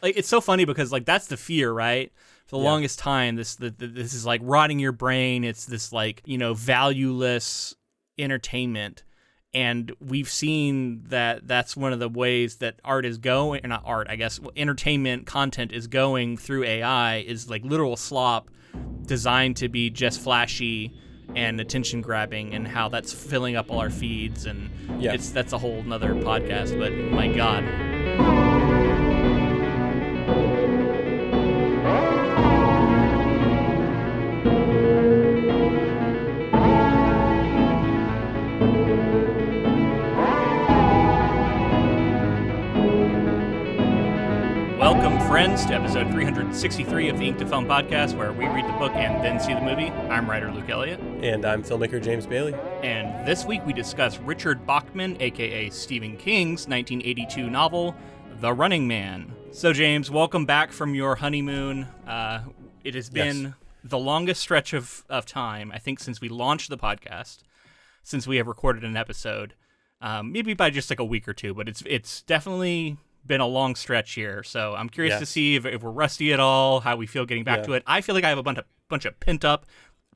Like, it's so funny because, like, that's the fear, right? For the longest time, this is, like, rotting your brain. It's this, like, valueless entertainment. And we've seen that that's one of the ways that art is going, or not art, I guess, entertainment content is going through AI is, like, literal slop designed to be just flashy and attention grabbing, and how that's filling up all our feeds. And that's a whole nother podcast, but my God. Welcome, friends, to episode 363 of the Ink to Film podcast, where we read the book and then see the movie. I'm writer Luke Elliott. And I'm filmmaker James Bailey. And this week we discuss Richard Bachman, a.k.a. Stephen King's 1982 novel, The Running Man. So, James, welcome back from your honeymoon. It has been the longest stretch of time, I think, since we launched the podcast, since we have recorded an episode. Maybe by just like a week or two, but it's definitely been a long stretch here, so I'm curious to see if we're rusty at all, how we feel getting back to it. I feel like I have a bunch of pent up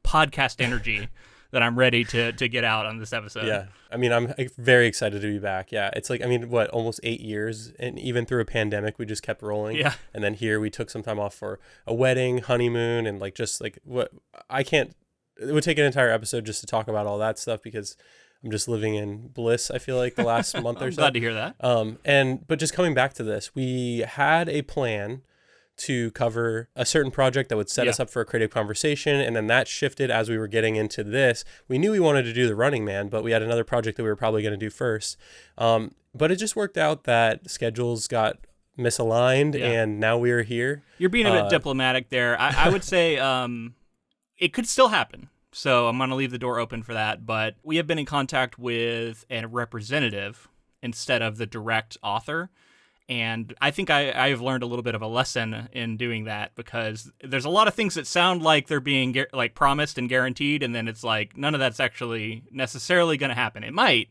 podcast energy that I'm ready to get out on this episode. Yeah, I mean, I'm very excited to be back. Yeah, it's like, I mean, almost 8 years, and even through a pandemic, we just kept rolling. Yeah, and then here we took some time off for a wedding, honeymoon, and like just like it would take an entire episode just to talk about all that stuff because I'm just living in bliss, I feel like, the last month or so. Glad to hear that. But just coming back to this, we had a plan to cover a certain project that would set us up for a creative conversation, and then that shifted as we were getting into this. We knew we wanted to do The Running Man, but we had another project that we were probably going to do first. But it just worked out that schedules got misaligned, and now we are here. You're being a bit diplomatic there. I would say it could still happen. So I'm going to leave the door open for that, but we have been in contact with a representative instead of the direct author, and I think I have learned a little bit of a lesson in doing that, because there's a lot of things that sound like they're being like promised and guaranteed, and then it's like none of that's actually necessarily going to happen. It might,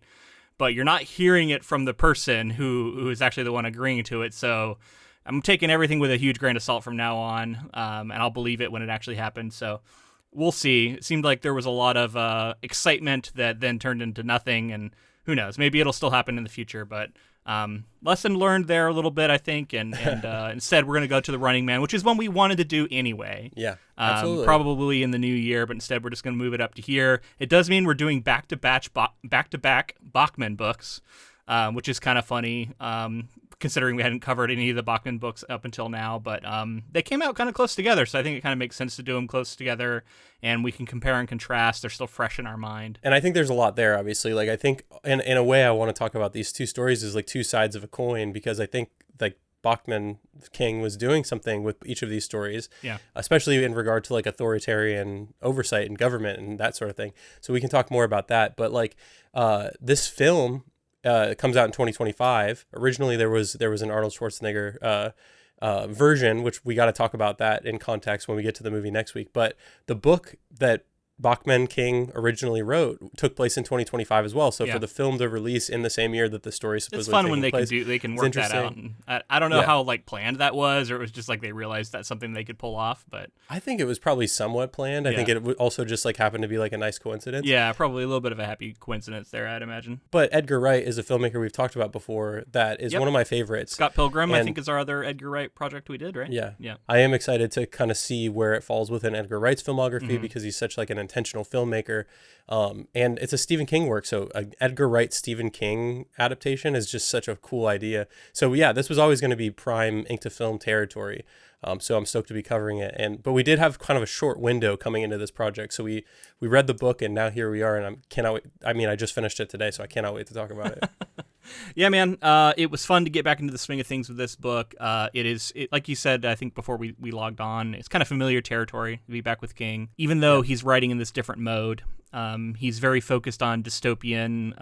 but you're not hearing it from the person who is actually the one agreeing to it. So I'm taking everything with a huge grain of salt from now on, and I'll believe it when it actually happens. So we'll see. It seemed like there was a lot of excitement that then turned into nothing, and who knows? Maybe it'll still happen in the future, but lesson learned there a little bit, I think, and instead we're going to go to The Running Man, which is one we wanted to do anyway. Yeah, absolutely. Probably in the new year, but instead we're just going to move it up to here. It does mean we're doing back-to-back Bachman books, which is kind of funny, considering we hadn't covered any of the Bachman books up until now, but they came out kind of close together, so I think it kind of makes sense to do them close together, and we can compare and contrast. They're still fresh in our mind. And I think there's a lot there, obviously. Like, I think, in a way, I want to talk about these two stories as like two sides of a coin, because I think, like, Bachman King was doing something with each of these stories, especially in regard to like authoritarian oversight and government and that sort of thing. So we can talk more about that. But like this film, it comes out in 2025. Originally, there was an Arnold Schwarzenegger version, which we got to talk about that in context when we get to the movie next week. But the book that Bachman King originally wrote took place in 2025 as well. So for the film to release in the same year that the story supposedly it's fun when they can work that out. And I don't know how like planned that was, or it was just like they realized that's something they could pull off. But I think it was probably somewhat planned. I think it also just like happened to be like a nice coincidence. Yeah, probably a little bit of a happy coincidence there, I'd imagine. But Edgar Wright is a filmmaker we've talked about before that is one of my favorites. Scott Pilgrim, I think, is our other Edgar Wright project we did, right? Yeah. I am excited to kind of see where it falls within Edgar Wright's filmography, because he's such like an intentional filmmaker. And it's a Stephen King work, so Edgar Wright Stephen King adaptation is just such a cool idea. So this was always going to be prime Ink to Film territory. So I'm stoked to be covering it. But we did have kind of a short window coming into this project. So we read the book, and now here we are, and I just finished it today, so I cannot wait to talk about it. Yeah, man. It was fun to get back into the swing of things with this book. It like you said, I think before we logged on, it's kind of familiar territory to be back with King, even though he's writing in this different mode. He's very focused on dystopian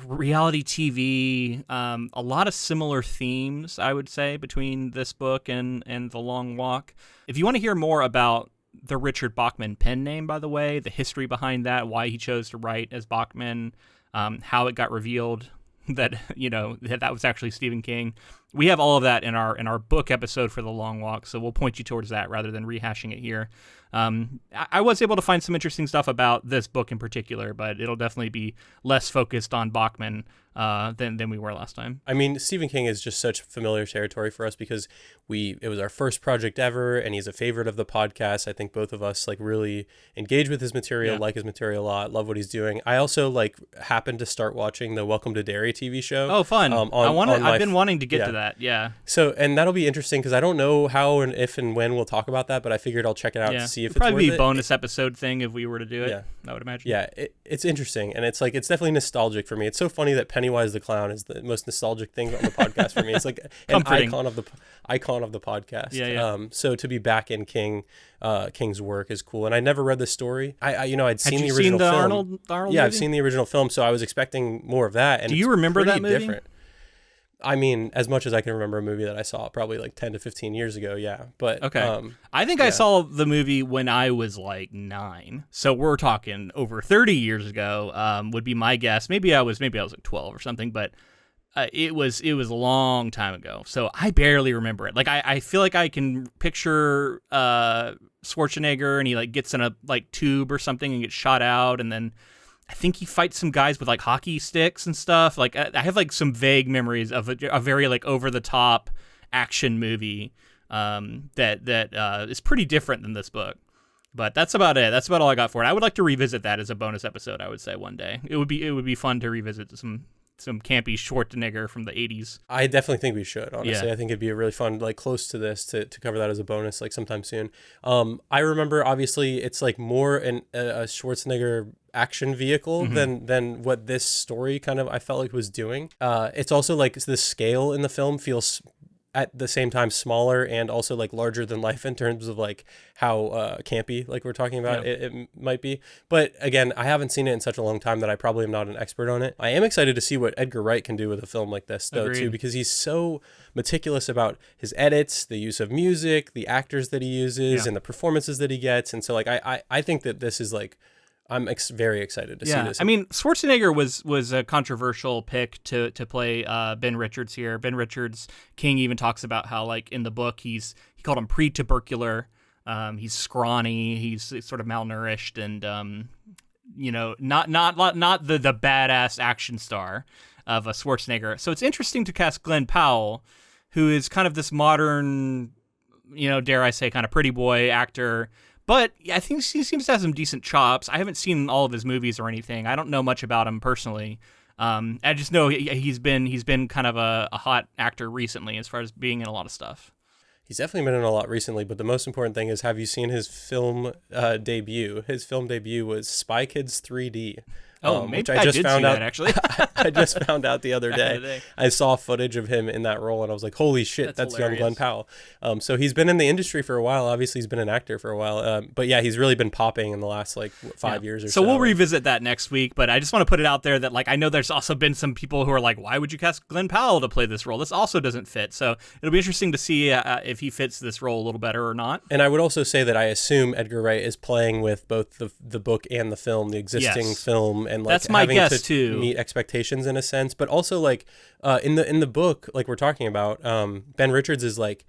reality TV, a lot of similar themes, I would say, between this book and The Long Walk. If you want to hear more about the Richard Bachman pen name, by the way, the history behind that, why he chose to write as Bachman, how it got revealed that that was actually Stephen King, we have all of that in our book episode for The Long Walk, so we'll point you towards that rather than rehashing it here. I was able to find some interesting stuff about this book in particular, but it'll definitely be less focused on Bachman than we were last time. I mean, Stephen King is just such familiar territory for us because it was our first project ever, and he's a favorite of the podcast. I think both of us like really engage with his material, like his material a lot, love what he's doing. I also like happened to start watching the Welcome to Derry TV show. Oh, fun! I've been wanting to get to that. Yeah. So, and that'll be interesting because I don't know how and if and when we'll talk about that, but I figured I'll check it out to see if it's probably worth be a bonus episode thing if we were to do it. Yeah. I would imagine. Yeah, it's interesting, and it's definitely nostalgic for me. It's so funny that Pennywise the Clown is the most nostalgic thing on the podcast for me. It's like an icon of the podcast. Yeah. So to be back in King's work is cool, and I never read the story. I'd seen the original film. Arnold movie? I've seen the original film, so I was expecting more of that. And do you remember that movie? Different. I mean, as much as I can remember a movie that I saw probably like 10 to 15 years ago, yeah. But okay. I think I saw the movie when I was like 9. So we're talking over 30 years ago, would be my guess. Maybe I was like 12 or something, but it was a long time ago. So I barely remember it. Like I feel like I can picture Schwarzenegger, and he like gets in a like tube or something and gets shot out, and then I think he fights some guys with like hockey sticks and stuff. Like I have like some vague memories of a very like over the top action movie that is pretty different than this book. But that's about it. That's about all I got for it. I would like to revisit that as a bonus episode. I would say one day it would be fun to revisit some campy Schwarzenegger from the 80s. I definitely think we should, honestly. Yeah. I think it'd be a really fun, like close to this to cover that as a bonus, like sometime soon. I remember, obviously, it's like more a Schwarzenegger action vehicle than what this story kind of, I felt like, was doing. It's also like the scale in the film feels at the same time smaller and also like larger than life in terms of like how campy, like we're talking about, it might be. But again, I haven't seen it in such a long time that I probably am not an expert on it. I am excited to see what Edgar Wright can do with a film like this, though. Agreed. Too, because he's so meticulous about his edits, the use of music, the actors that he uses, and the performances that he gets. And so like I think that this is like, I'm very excited to see this. I mean, Schwarzenegger was a controversial pick to play Ben Richards here. Ben Richards, King even talks about how, like, in the book, he called him pre-tubercular. He's scrawny, he's sort of malnourished, and not the badass action star of a Schwarzenegger. So it's interesting to cast Glenn Powell, who is kind of this modern, dare I say, kind of pretty boy actor. But I think he seems to have some decent chops. I haven't seen all of his movies or anything. I don't know much about him personally. I just know he's been kind of a hot actor recently as far as being in a lot of stuff. He's definitely been in a lot recently, but the most important thing is, have you seen his film debut? His film debut was Spy Kids 3D. Maybe which I just did found see out that, actually. I just found out the other day. I saw footage of him in that role, and I was like, "Holy shit, that's young Glenn Powell." So he's been in the industry for a while. Obviously, he's been an actor for a while. But yeah, he's really been popping in the last like 5 years or so. So we'll revisit that next week. But I just want to put it out there that like I know there's also been some people who are like, "Why would you cast Glenn Powell to play this role? This also doesn't fit." So it'll be interesting to see if he fits this role a little better or not. And I would also say that I assume Edgar Wright is playing with both the book and the film, the existing film, and like that's my guess too. Meet expectations in a sense, but also like in the book, like we're talking about, Ben Richards is like,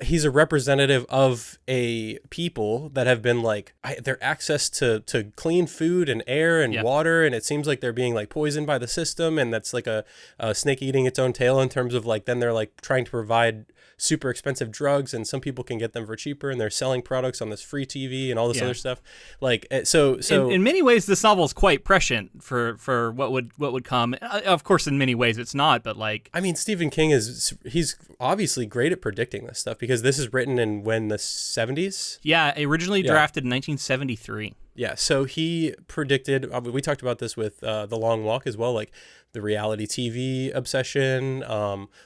he's a representative of a people that have been like their access to clean food and air and water, and it seems like they're being like poisoned by the system, and that's like a snake eating its own tail in terms of like then they're like trying to provide super expensive drugs, and some people can get them for cheaper, and they're selling products on this free TV and all this other stuff. Like so in many ways this novel is quite prescient for what would come. Of course in many ways it's not, but like I mean, Stephen King he's obviously great at predicting this stuff, because this is written in the 70s. Originally drafted in 1973. Yeah, so he predicted, we talked about this with The Long Walk as well, like the reality TV obsession,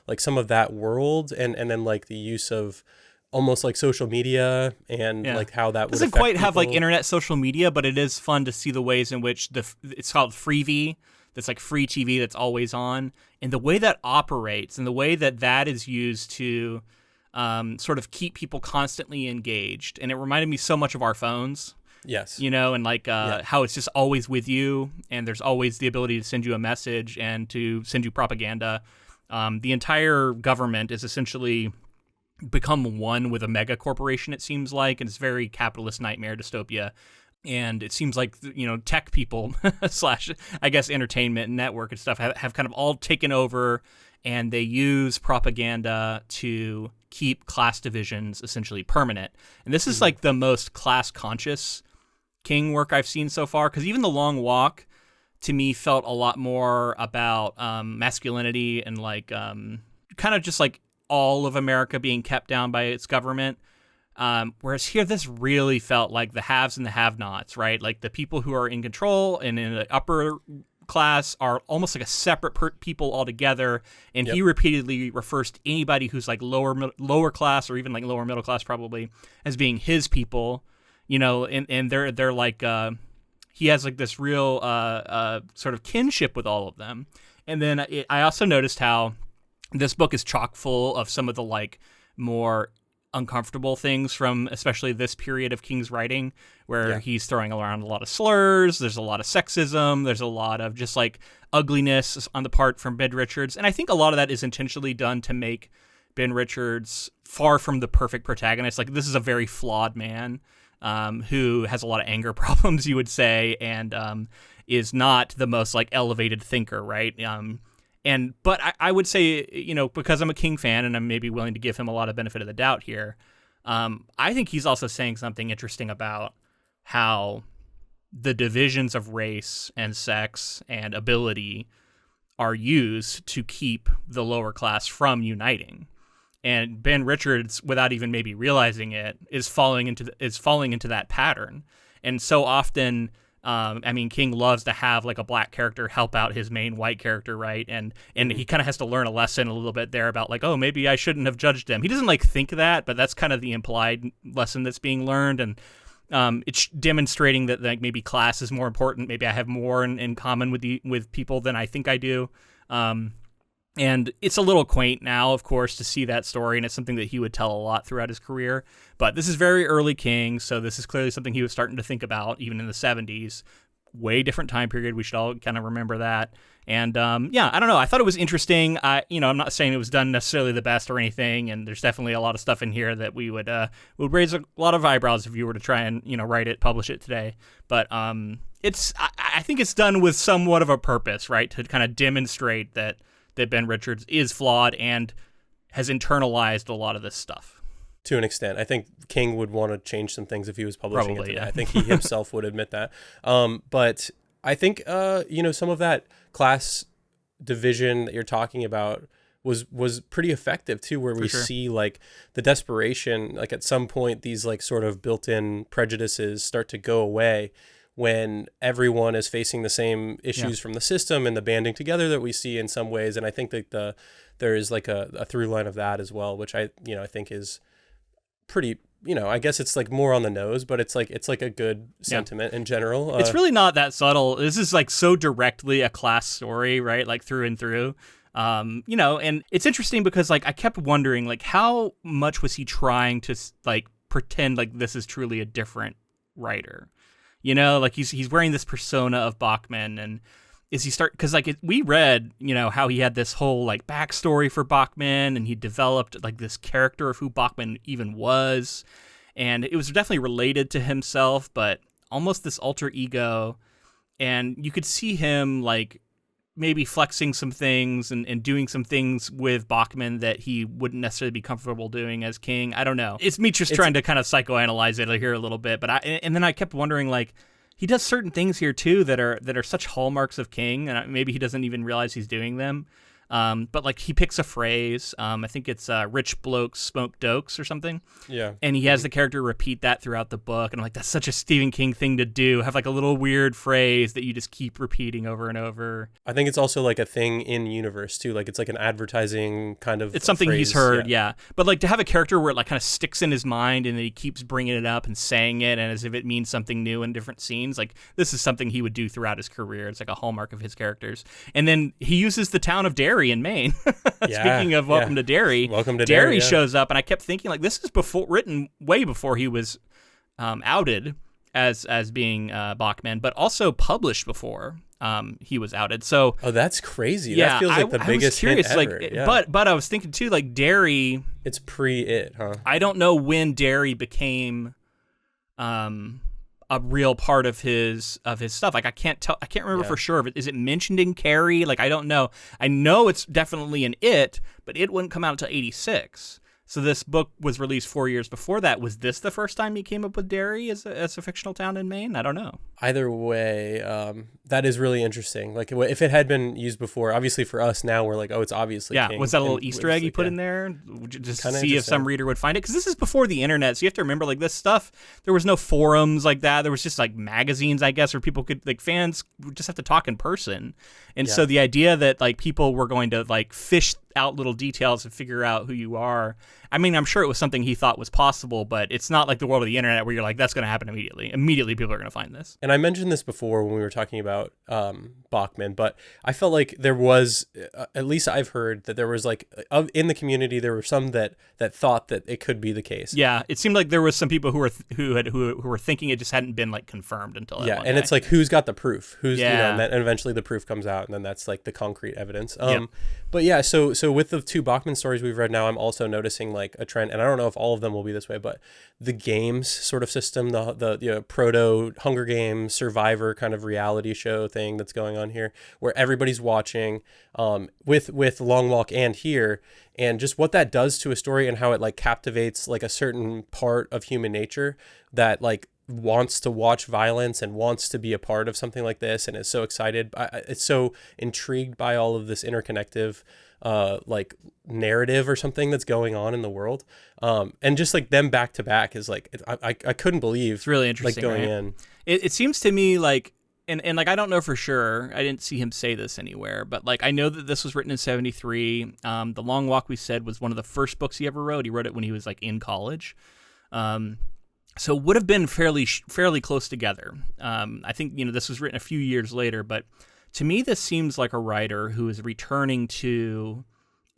like some of that world, and then like the use of almost like social media and like how that doesn't would quite have like internet social media, but it is fun to see the ways in which it's called Freevee, that's like free TV that's always on, and the way that operates and the way that is used to sort of keep people constantly engaged. And it reminded me so much of our phones. Yes. And like how it's just always with you, and there's always the ability to send you a message and to send you propaganda. The entire government is essentially become one with a mega corporation, it seems like, and it's very capitalist nightmare dystopia. And it seems like, tech people slash, I guess, entertainment and network and stuff have kind of all taken over, and they use propaganda to keep class divisions essentially permanent. And this is like the most class conscious King work I've seen so far, because even The Long Walk to me felt a lot more about masculinity and like kind of just like all of America being kept down by its government. Whereas here, this really felt like the haves and the have-nots, right? Like the people who are in control and in the upper class are almost like a separate people altogether. And he repeatedly refers to anybody who's like lower class or even like lower middle class probably as being his people, and they're like, he has like this real sort of kinship with all of them. And then I also noticed how this book is chock full of some of the like more uncomfortable things from especially this period of King's writing, where he's throwing around a lot of slurs. There's a lot of sexism. There's a lot of just like ugliness on the part from Ben Richards. And I think a lot of that is intentionally done to make Ben Richards far from the perfect protagonist. Like, this is a very flawed man who has a lot of anger problems, you would say, and is not the most like elevated thinker, right? But I would say, because I'm a King fan and I'm maybe willing to give him a lot of benefit of the doubt here, I think he's also saying something interesting about how the divisions of race and sex and ability are used to keep the lower class from uniting. And Ben Richards, without even maybe realizing it, is falling into that pattern. And so often, King loves to have like a black character help out his main white character, right? And he kind of has to learn a lesson a little bit there about like, oh, maybe I shouldn't have judged him. He doesn't like think that, but that's kind of the implied lesson that's being learned. And it's demonstrating that like maybe class is more important. Maybe I have more in common with people than I think I do. And it's a little quaint now, of course, to see that story, and it's something that he would tell a lot throughout his career. But this is very early King, so this is clearly something he was starting to think about, even in the 70s. Way different time period. We should all kind of remember that. And I don't know. I thought it was interesting. I'm not saying it was done necessarily the best or anything, and there's definitely a lot of stuff in here that we would raise a lot of eyebrows if you were to try and write it, publish it today. But I think it's done with somewhat of a purpose, right, to kind of demonstrate that Ben Richards is flawed and has internalized a lot of this stuff. To an extent. I think King would want to change some things if he was publishing it today. I think he himself would admit that. But I think, some of that class division that you're talking about was pretty effective too, where we see like the desperation, like at some point these like sort of built-in prejudices start to go away when everyone is facing the same issues from the system and the banding together that we see in some ways. And I think that there is like a through line of that as well, which I think is pretty, I guess it's like more on the nose, but it's like a good sentiment in general. It's really not that subtle. This is like so directly a class story, right? Like through and through. And it's interesting because like I kept wondering like how much was he trying to like pretend like this is truly a different writer? Like he's wearing this persona of Bachman, and because like we read, how he had this whole like backstory for Bachman, and he developed like this character of who Bachman even was, and it was definitely related to himself, but almost this alter ego, and you could see him like maybe flexing some things and doing some things with Bachman that he wouldn't necessarily be comfortable doing as King. I don't know. It's me just trying to kind of psychoanalyze it here a little bit, but then I kept wondering like he does certain things here too that are such hallmarks of King, and maybe he doesn't even realize he's doing them. But like he picks a phrase. I think it's rich blokes smoke dokes or something. Yeah. And he has the character repeat that throughout the book. And I'm like, that's such a Stephen King thing to do. Have like a little weird phrase that you just keep repeating over and over. I think it's also like a thing in universe too. Like it's like an advertising kind of It's something he's heard, yeah. But like to have a character where it like kind of sticks in his mind and then he keeps bringing it up and saying it and as if it means something new in different scenes. Like this is something he would do throughout his career. It's like a hallmark of his characters. And then he uses the town of Derry in Maine. Speaking of Welcome to Derry, Derry shows up, and I kept thinking like this is written way before he was outed as being Bachman, but also published before. he was outed. So that's crazy. Yeah, that feels like the biggest hint ever. But I was thinking too, like Derry. It's pre-it, huh? I don't know when Derry became a real part of his stuff. Like I can't remember for sure. Is it mentioned in Carrie? Like I don't know. I know it's definitely in It, but it wouldn't come out until 86. So this book was released 4 years before that. Was this the first time he came up with Derry as a fictional town in Maine? I don't know. Either way, that is really interesting. Like if it had been used before, obviously for us now, we're like, oh, it's obviously King. Was that a little Easter egg he put in there? Just to see if some reader would find it? Because this is before the internet, so you have to remember, like, this stuff, there was no forums like that. There was just, like, magazines, I guess, where people could, like, fans would just have to talk in person. And so the idea that, like, people were going to, like, fish out little details and figure out who you are. I mean, I'm sure it was something he thought was possible, but it's not like the world of the internet where you're like, that's going to happen immediately. Immediately, people are going to find this. And I mentioned this before when we were talking about Bachman, but I felt like there was, at least I've heard that there was like, in the community, there were some that thought that it could be the case. Yeah, it seemed like there was some people who were thinking it just hadn't been like confirmed until that one and day. it's like, who's got the proof? Who's and eventually the proof comes out, and then that's like the concrete evidence. But yeah, so with the two Bachman stories we've read now, I'm also noticing like a trend, and I don't know if all of them will be this way, but the games sort of system, the proto Hunger Games Survivor kind of reality show thing that's going on here, where everybody's watching, with Long Walk and here, and just what that does to a story and how it like captivates like a certain part of human nature that like wants to watch violence and wants to be a part of something like this and is so excited. It's so intrigued by all of this interconnective like narrative or something that's going on in the world. And just like them back to back is like, I couldn't believe it's really interesting, like going right? in. It seems to me like, and like, I don't know for sure, I didn't see him say this anywhere, but like, I know that this was written in 73. The Long Walk, we said, was one of the first books he ever wrote. He wrote it when he was like in college. So would have been fairly close together. I think, this was written a few years later, but to me, this seems like a writer who is returning to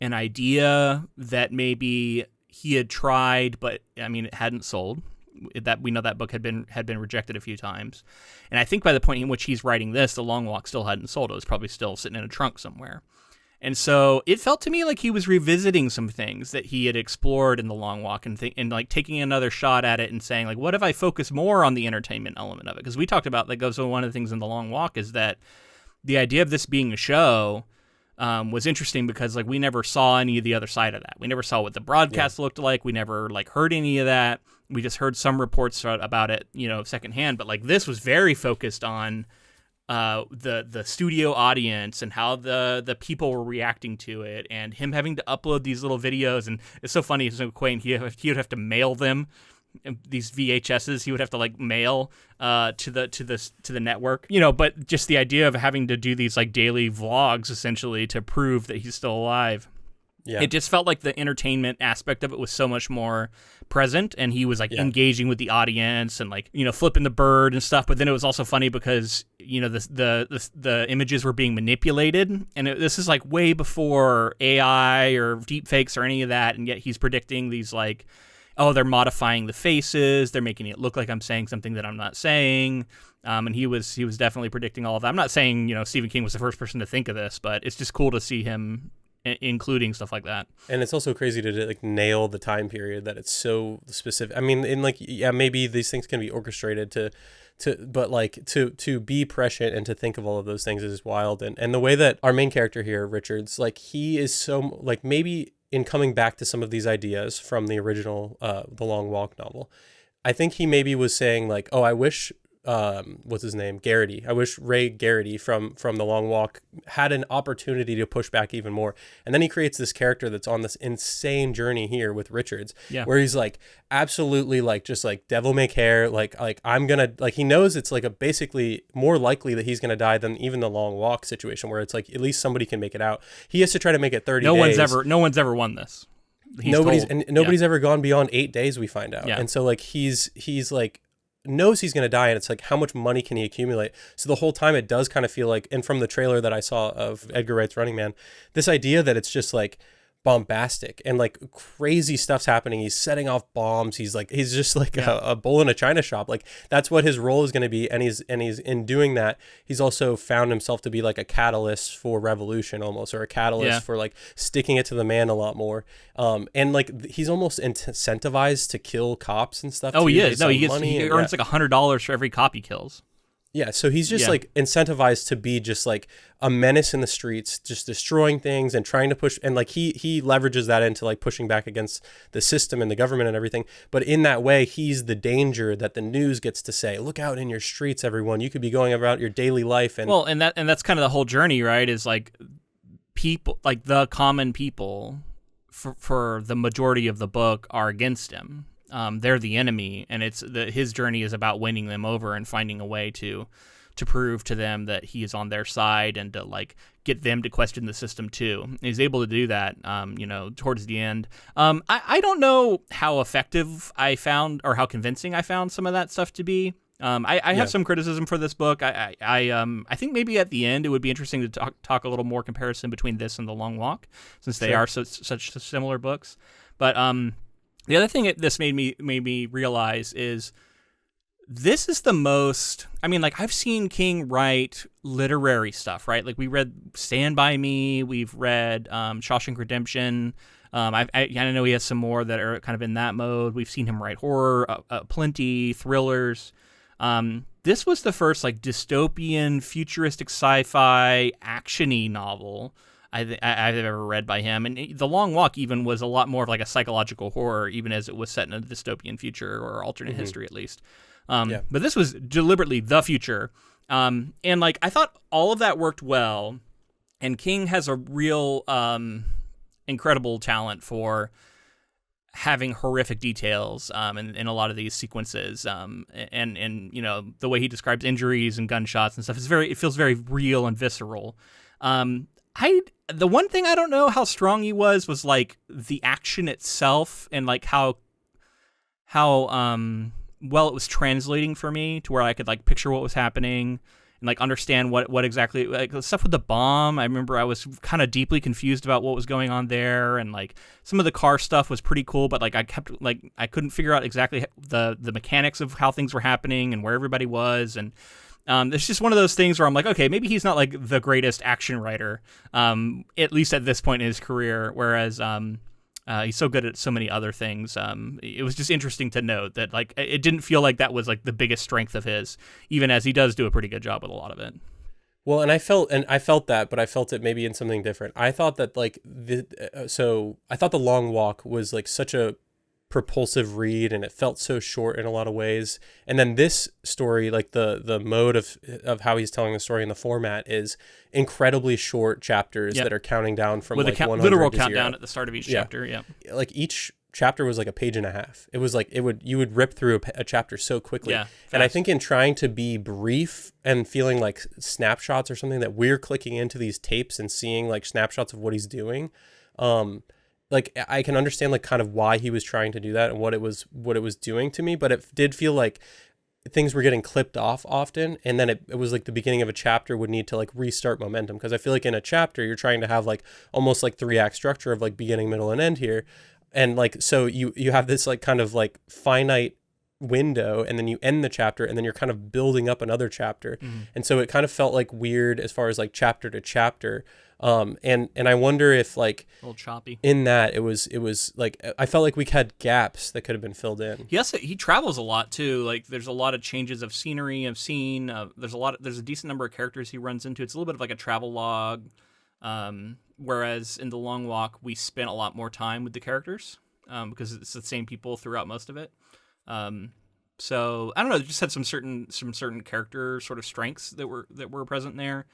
an idea that maybe he had tried, but I mean, it hadn't sold. That we know that book had been rejected a few times, and I think by the point in which he's writing this, The Long Walk still hadn't sold. It was probably still sitting in a trunk somewhere. And so it felt to me like he was revisiting some things that he had explored in The Long Walk and like taking another shot at it and saying, like, what if I focus more on the entertainment element of it? Because we talked about, like, so one of the things in The Long Walk is that the idea of this being a show was interesting because, like, we never saw any of the other side of that. We never saw what the broadcast looked like. We never, like, heard any of that. We just heard some reports about it, secondhand. But, like, this was very focused on the studio audience and how the people were reacting to it, and him having to upload these little videos. And it's so funny, it's so quaint. He would have to mail them, these VHSs. He would have to like mail to the network, But just the idea of having to do these like daily vlogs essentially to prove that he's still alive. Yeah. It just felt like the entertainment aspect of it was so much more present, and he was like engaging with the audience and like, flipping the bird and stuff. But then it was also funny because, the images were being manipulated, and this is like way before AI or deepfakes or any of that. And yet he's predicting these like, oh, they're modifying the faces, they're making it look like I'm saying something that I'm not saying. And he was definitely predicting all of that. I'm not saying, Stephen King was the first person to think of this, but it's just cool to see him including stuff like that. And it's also crazy to like nail the time period that it's so specific. I mean, in like, maybe these things can be orchestrated but like to be prescient and to think of all of those things is wild. And the way that our main character here, Richards, like he is so like, maybe in coming back to some of these ideas from the original The Long Walk novel, I think he maybe was saying like, oh, I wish what's his name? Garrity. I wish Ray Garrity from The Long Walk had an opportunity to push back even more. And then he creates this character that's on this insane journey here with Richards, where he's like absolutely like just like devil may care, like I'm gonna, like he knows it's like a basically more likely that he's gonna die than even The Long Walk situation, where it's like at least somebody can make it out. He has to try to make it 30 days. No one's ever won this. Nobody's ever gone beyond 8 days, we find out. And so like he's like knows he's going to die, and it's like, how much money can he accumulate? So the whole time it does kind of feel like, and from the trailer that I saw of Edgar Wright's Running Man, this idea that it's just like bombastic and like crazy stuff's happening. He's setting off bombs. He's just like a bull in a china shop. Like that's what his role is going to be. And he's in doing that, he's also found himself to be like a catalyst for revolution almost, or a catalyst for like sticking it to the man a lot more. And like he's almost incentivized to kill cops and stuff. Oh, he is. No, he earns like $100 for every cop he kills. Yeah, so he's just like incentivized to be just like a menace in the streets, just destroying things and trying to push. And like he leverages that into like pushing back against the system and the government and everything. But in that way, he's the danger that the news gets to say, look out in your streets, everyone. You could be going about your daily life. And that's kind of the whole journey, right? Is like people, like the common people for the majority of the book are against him. They're the enemy, and his journey is about winning them over and finding a way to prove to them that he is on their side and to like get them to question the system too. And he's able to do that, towards the end. I don't know how effective I found or how convincing I found some of that stuff to be. I have some criticism for this book. I think maybe at the end it would be interesting to talk a little more comparison between this and The Long Walk, since they are such similar books. But the other thing this made me realize is this is the most. I mean, like I've seen King write literary stuff, right? Like we read Stand By Me, we've read Shawshank Redemption. I know he has some more that are kind of in that mode. We've seen him write horror, plenty, thrillers. This was the first like dystopian, futuristic sci-fi, action-y novel I've ever read by him. And The Long Walk even was a lot more of like a psychological horror, even as it was set in a dystopian future or alternate history at least. But this was deliberately the future. And like I thought all of that worked well. And King has a real incredible talent for having horrific details in a lot of these sequences. And you know, the way he describes injuries and gunshots and stuff, it feels very real and visceral. The one thing I don't know how strong he was like the action itself and like how well it was translating for me to where I could like picture what was happening and like understand what exactly, like the stuff with the bomb. I remember I was kind of deeply confused about what was going on there, and like some of the car stuff was pretty cool, but like I couldn't figure out exactly the mechanics of how things were happening and where everybody was. And it's just one of those things where I'm like, okay, maybe he's not like the greatest action writer, at least at this point in his career, whereas he's so good at so many other things. It was just interesting to note that like it didn't feel like that was like the biggest strength of his, even as he does do a pretty good job with a lot of it. Well, and I felt that, but I felt it maybe in something different. I thought that like I thought The Long Walk was like such a propulsive read, and it felt so short in a lot of ways. And then this story, like the mode of how he's telling the story and the format is incredibly short chapters that are counting down from with like 100 literal to countdown 0. at the start of each chapter. Yeah, like each chapter was like a page and a half. It was like you would rip through a chapter so quickly. Yeah, and I think in trying to be brief and feeling like snapshots or something, that we're clicking into these tapes and seeing like snapshots of what he's doing. Like I can understand like kind of why he was trying to do that and what it was doing to me, but it did feel like things were getting clipped off often, and then it was like the beginning of a chapter would need to like restart momentum, because I feel like in a chapter you're trying to have like almost like 3-act structure of like beginning, middle, and end here, and like so you have this like kind of like finite window, and then you end the chapter, and then you're kind of building up another chapter, and so it kind of felt like weird as far as like chapter to chapter. And I wonder if like a little choppy in that it was like I felt like we had gaps that could have been filled in. Yes, he travels a lot too. Like there's a lot of changes of scenery, of scene. There's a decent number of characters he runs into. It's a little bit of like a travel log. Whereas in The Long Walk we spent a lot more time with the characters because it's the same people throughout most of it. So I don't know. It just had some certain character sort of strengths that were present there.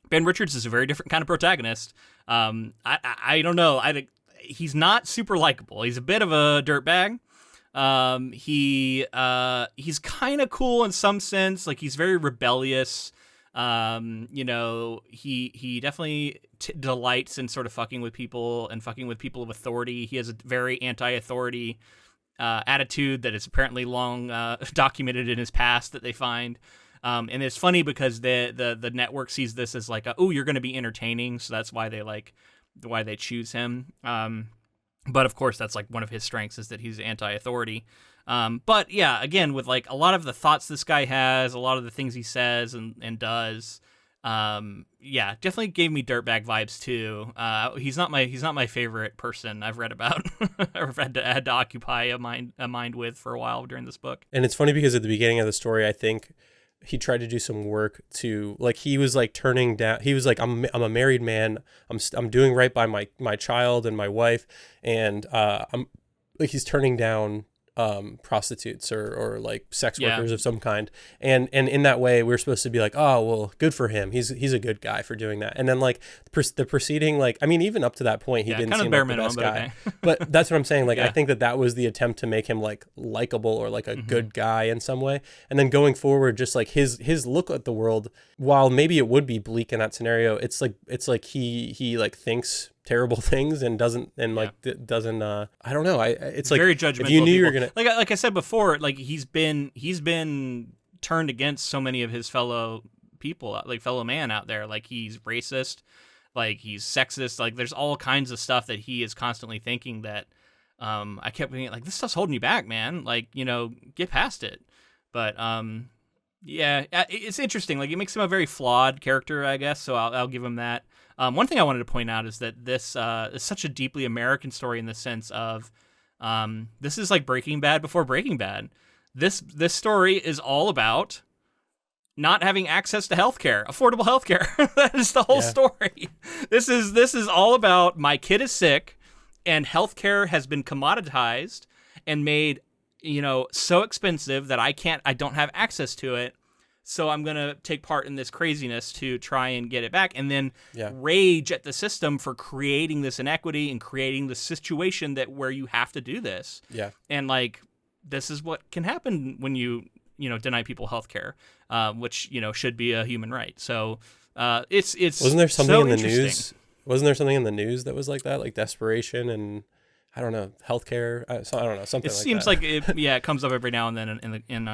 Ben Richards is a very different kind of protagonist. I don't know. He's not super likable. He's a bit of a dirtbag. He's kind of cool in some sense. Like he's very rebellious. He definitely delights in sort of fucking with people and fucking with people of authority. He has a very anti-authority attitude that is apparently long documented in his past that they find. And it's funny because the network sees this as like, oh, you're going to be entertaining, so that's why they like why they choose him. But of course, that's like one of his strengths is that he's anti-authority. But yeah, again, with like a lot of the thoughts this guy has, a lot of the things he says and does, yeah, definitely gave me dirtbag vibes too. He's not my favorite person I've read about or had to occupy a mind with for a while during this book. And it's funny because at the beginning of the story, I think he tried to do some work to, like, he was like turning down, he was like, I'm a married man, I'm doing right by my child and my wife, and I'm like, he's turning down prostitutes or like sex workers of some kind, and in that way we're supposed to be like, oh well, good for him, he's a good guy for doing that. And then like the preceding, like, I mean, even up to that point he didn't seem like the best guy, but that's what I'm saying, like I think that was the attempt to make him like likable or like a good guy in some way. And then going forward, just like his look at the world, while maybe it would be bleak in that scenario, it's like he like thinks terrible things and doesn't I don't know, it's like very judgmental. If you knew you were gonna, like I said before, like he's been turned against so many of his fellow people, like fellow man out there. Like he's racist, like he's sexist, like there's all kinds of stuff that he is constantly thinking that I kept being like, this stuff's holding you back, man, like, you know, get past it. But yeah, it's interesting, like it makes him a very flawed character, I guess, so I'll give him that. One thing I wanted to point out is that this is such a deeply American story in the sense of this is like Breaking Bad before Breaking Bad. This story is all about not having access to healthcare, affordable healthcare. That is the whole story. This is all about my kid is sick and healthcare has been commoditized and made, you know, so expensive that I don't have access to it. So I'm going to take part in this craziness to try and get it back, and then rage at the system for creating this inequity and creating the situation where you have to do this. Yeah. And like, this is what can happen when you deny people healthcare, which, you know, should be a human right. So it's wasn't there something so in the news? Wasn't there something in the news that was like that, like desperation and I don't know, healthcare. I don't know, something. It seems like it comes up every now and then in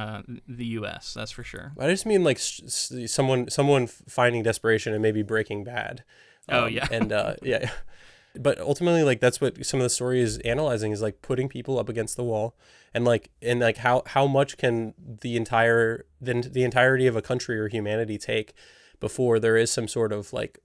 the U.S. That's for sure. I just mean like someone finding desperation and maybe Breaking Bad. And yeah, but ultimately, like that's what some of the story is analyzing, is like putting people up against the wall, and how much can the entirety of a country or humanity take before there is some sort of like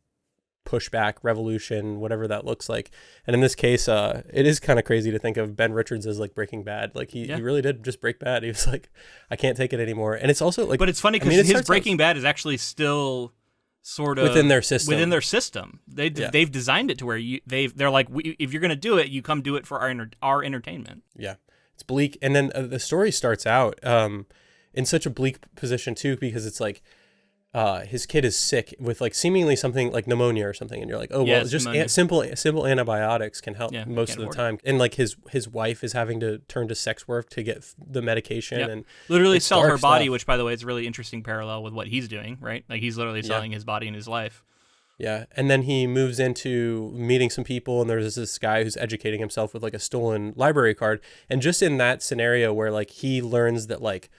pushback, revolution, whatever that looks like. And in this case, it is kind of crazy to think of Ben Richards as like Breaking Bad. Like he really did just break bad. He was like, I can't take it anymore. And it's also like, but it's funny because his Breaking Bad is actually still sort of within their system. They've designed it to where they're like, if you're gonna do it, you come do it for our entertainment. Yeah, it's bleak. And then the story starts out in such a bleak position too, because it's like, his kid is sick with like seemingly something like pneumonia or something, and you're like, oh well, it's just simple antibiotics can help most of the time. And like his wife is having to turn to sex work to get the medication and literally sell her body, which by the way is a really interesting parallel with what he's doing, right? Like he's literally selling his body and his life. Yeah, and then he moves into meeting some people, and there's this guy who's educating himself with like a stolen library card, and just in that scenario where like he learns that like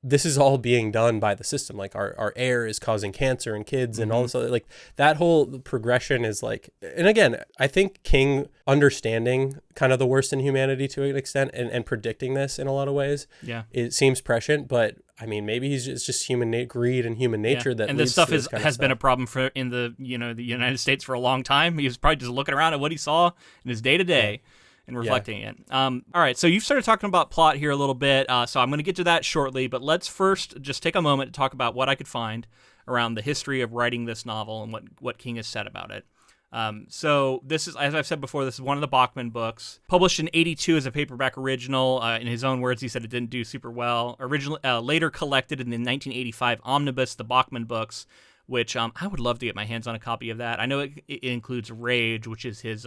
this is all being done by the system. Like our air is causing cancer in kids and all this other, like that whole progression is like, and again, I think King understanding kind of the worst in humanity to an extent and predicting this in a lot of ways. Yeah. It seems prescient, but I mean, maybe it's just human greed and human nature that and this stuff has been a problem in the United States for a long time. He was probably just looking around at what he saw in his day to day and reflecting it. All right, so you've started talking about plot here a little bit, so I'm going to get to that shortly, but let's first just take a moment to talk about what I could find around the history of writing this novel and what King has said about it. So this is, as I've said before, this is one of the Bachman books, published in '82 as a paperback original. In his own words, he said it didn't do super well. Later collected in the 1985 omnibus, the Bachman books, which I would love to get my hands on a copy of that. I know it includes Rage, which is his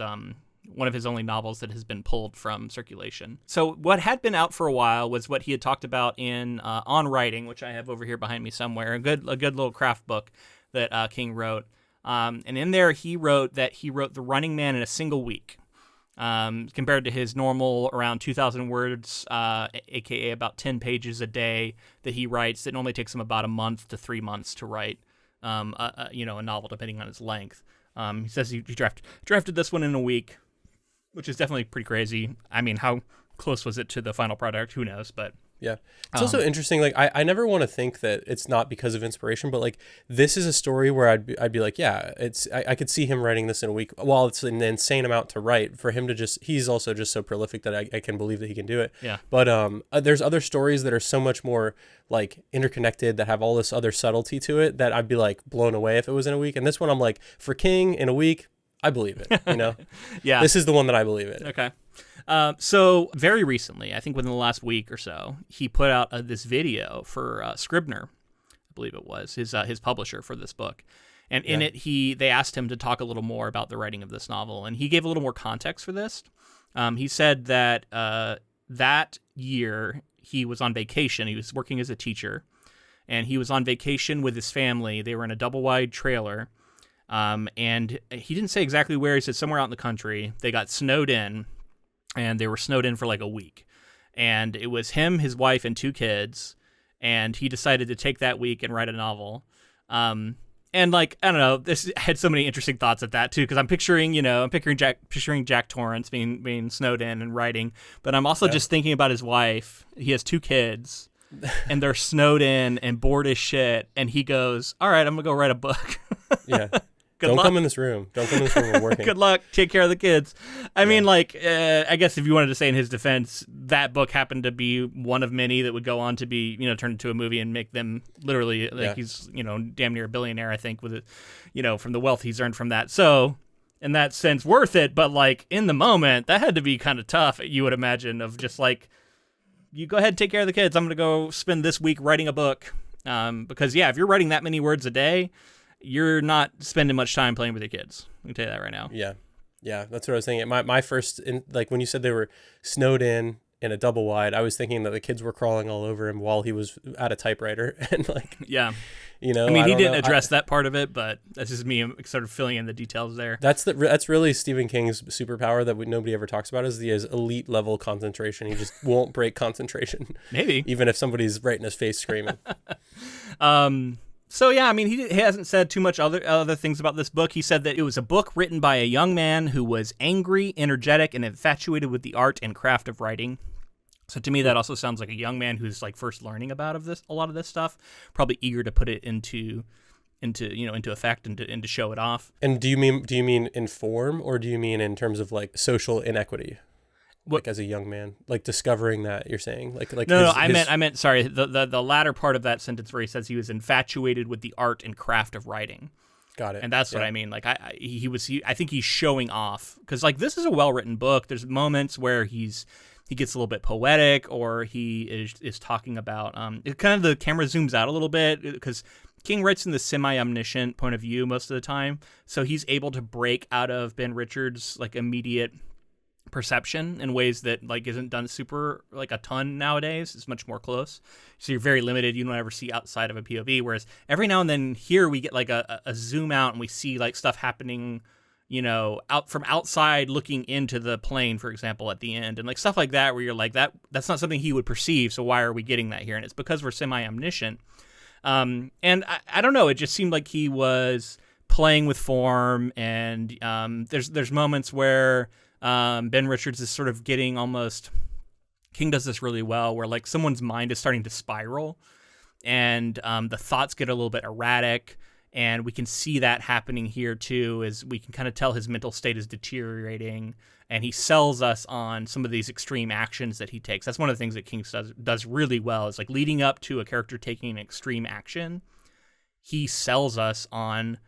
one of his only novels that has been pulled from circulation. So what had been out for a while was what he had talked about in On Writing, which I have over here behind me somewhere, a good little craft book that King wrote. And in there, he wrote that he wrote The Running Man in a single week, compared to his normal around 2,000 words, aka about 10 pages a day that he writes. It normally takes him about a month to 3 months to write, a novel, depending on its length. He says he drafted this one in a week, which is definitely pretty crazy. I mean, how close was it to the final product? Who knows? But yeah, it's also interesting. Like, I never want to think that it's not because of inspiration, but like this is a story where I'd be like, yeah, I could see him writing this in a week. While it's an insane amount to write for him to he's also just so prolific that I can believe that he can do it. Yeah. But there's other stories that are so much more like interconnected that have all this other subtlety to it that I'd be like blown away if it was in a week. And this one, I'm like, for King in a week, I believe it. You know. Yeah. This is the one that I believe it. Okay. So very recently, I think within the last week or so, he put out this video for Scribner, I believe it was, his publisher for this book. And in it, they asked him to talk a little more about the writing of this novel, and he gave a little more context for this. He said that that year he was on vacation. He was working as a teacher, and he was on vacation with his family. They were in a double-wide trailer, and he didn't say exactly where. He said somewhere out in the country. They got snowed in. And they were snowed in for like a week. And it was him, his wife, and 2 kids. And he decided to take that week and write a novel. And like, I don't know, this I had so many interesting thoughts at that too, because I'm picturing Jack Torrance being snowed in and writing. But I'm also just thinking about his wife. He has 2 kids. And they're snowed in and bored as shit. And he goes, all right, I'm going to go write a book. Yeah. Don't come in this room. Don't come in this room. We're working. Good luck. Take care of the kids. I mean, like, I guess if you wanted to say in his defense, that book happened to be one of many that would go on to be, turned into a movie and make them literally, he's, damn near a billionaire, I think, with it, from the wealth he's earned from that. So, in that sense, worth it. But, like, in the moment, that had to be kind of tough, you would imagine, of just, like, you go ahead and take care of the kids. I'm going to go spend this week writing a book. Because, if you're writing that many words a day, you're not spending much time playing with your kids. I can tell you that right now. Yeah. Yeah, that's what I was thinking. My first, like when you said they were snowed in a double wide, I was thinking that the kids were crawling all over him while he was at a typewriter. And like, yeah. I mean, he didn't address that part of it, but that's just me sort of filling in the details there. That's really Stephen King's superpower that nobody ever talks about is his elite level concentration. He just won't break concentration. Maybe. Even if somebody's right in his face screaming. So, yeah, I mean, he hasn't said too much other things about this book. He said that it was a book written by a young man who was angry, energetic, and infatuated with the art and craft of writing. So to me, that also sounds like a young man who's like first learning about a lot of this stuff, probably eager to put it into effect and to show it off. And do you mean in form, or do you mean in terms of like social inequity? Like as a young man, like discovering that you're saying I meant sorry, the latter part of that sentence where he says he was infatuated with the art and craft of writing. Got it. And that's what I mean. Like I think he's showing off, because like this is a well-written book. There's moments where he gets a little bit poetic, or he is talking about kind of the camera zooms out a little bit, because King writes in the semi-omniscient point of view most of the time, so he's able to break out of Ben Richards' like immediate perception in ways that like isn't done super like a ton nowadays. It's much more close, so you're very limited. You don't ever see outside of a POV, whereas every now and then here we get like a zoom out and we see like stuff happening out from outside looking into the plane, for example, at the end, and like stuff like that where you're like that's not something he would perceive, so why are we getting that here? And it's because we're semi-omniscient. And I don't know, it just seemed like he was playing with form, and there's moments where Ben Richards is sort of getting almost, King does this really well, where like someone's mind is starting to spiral, and the thoughts get a little bit erratic, and we can see that happening here too, as we can kind of tell his mental state is deteriorating, and he sells us on some of these extreme actions that he takes. That's one of the things that King does really well, is like leading up to a character taking an extreme action, he sells us on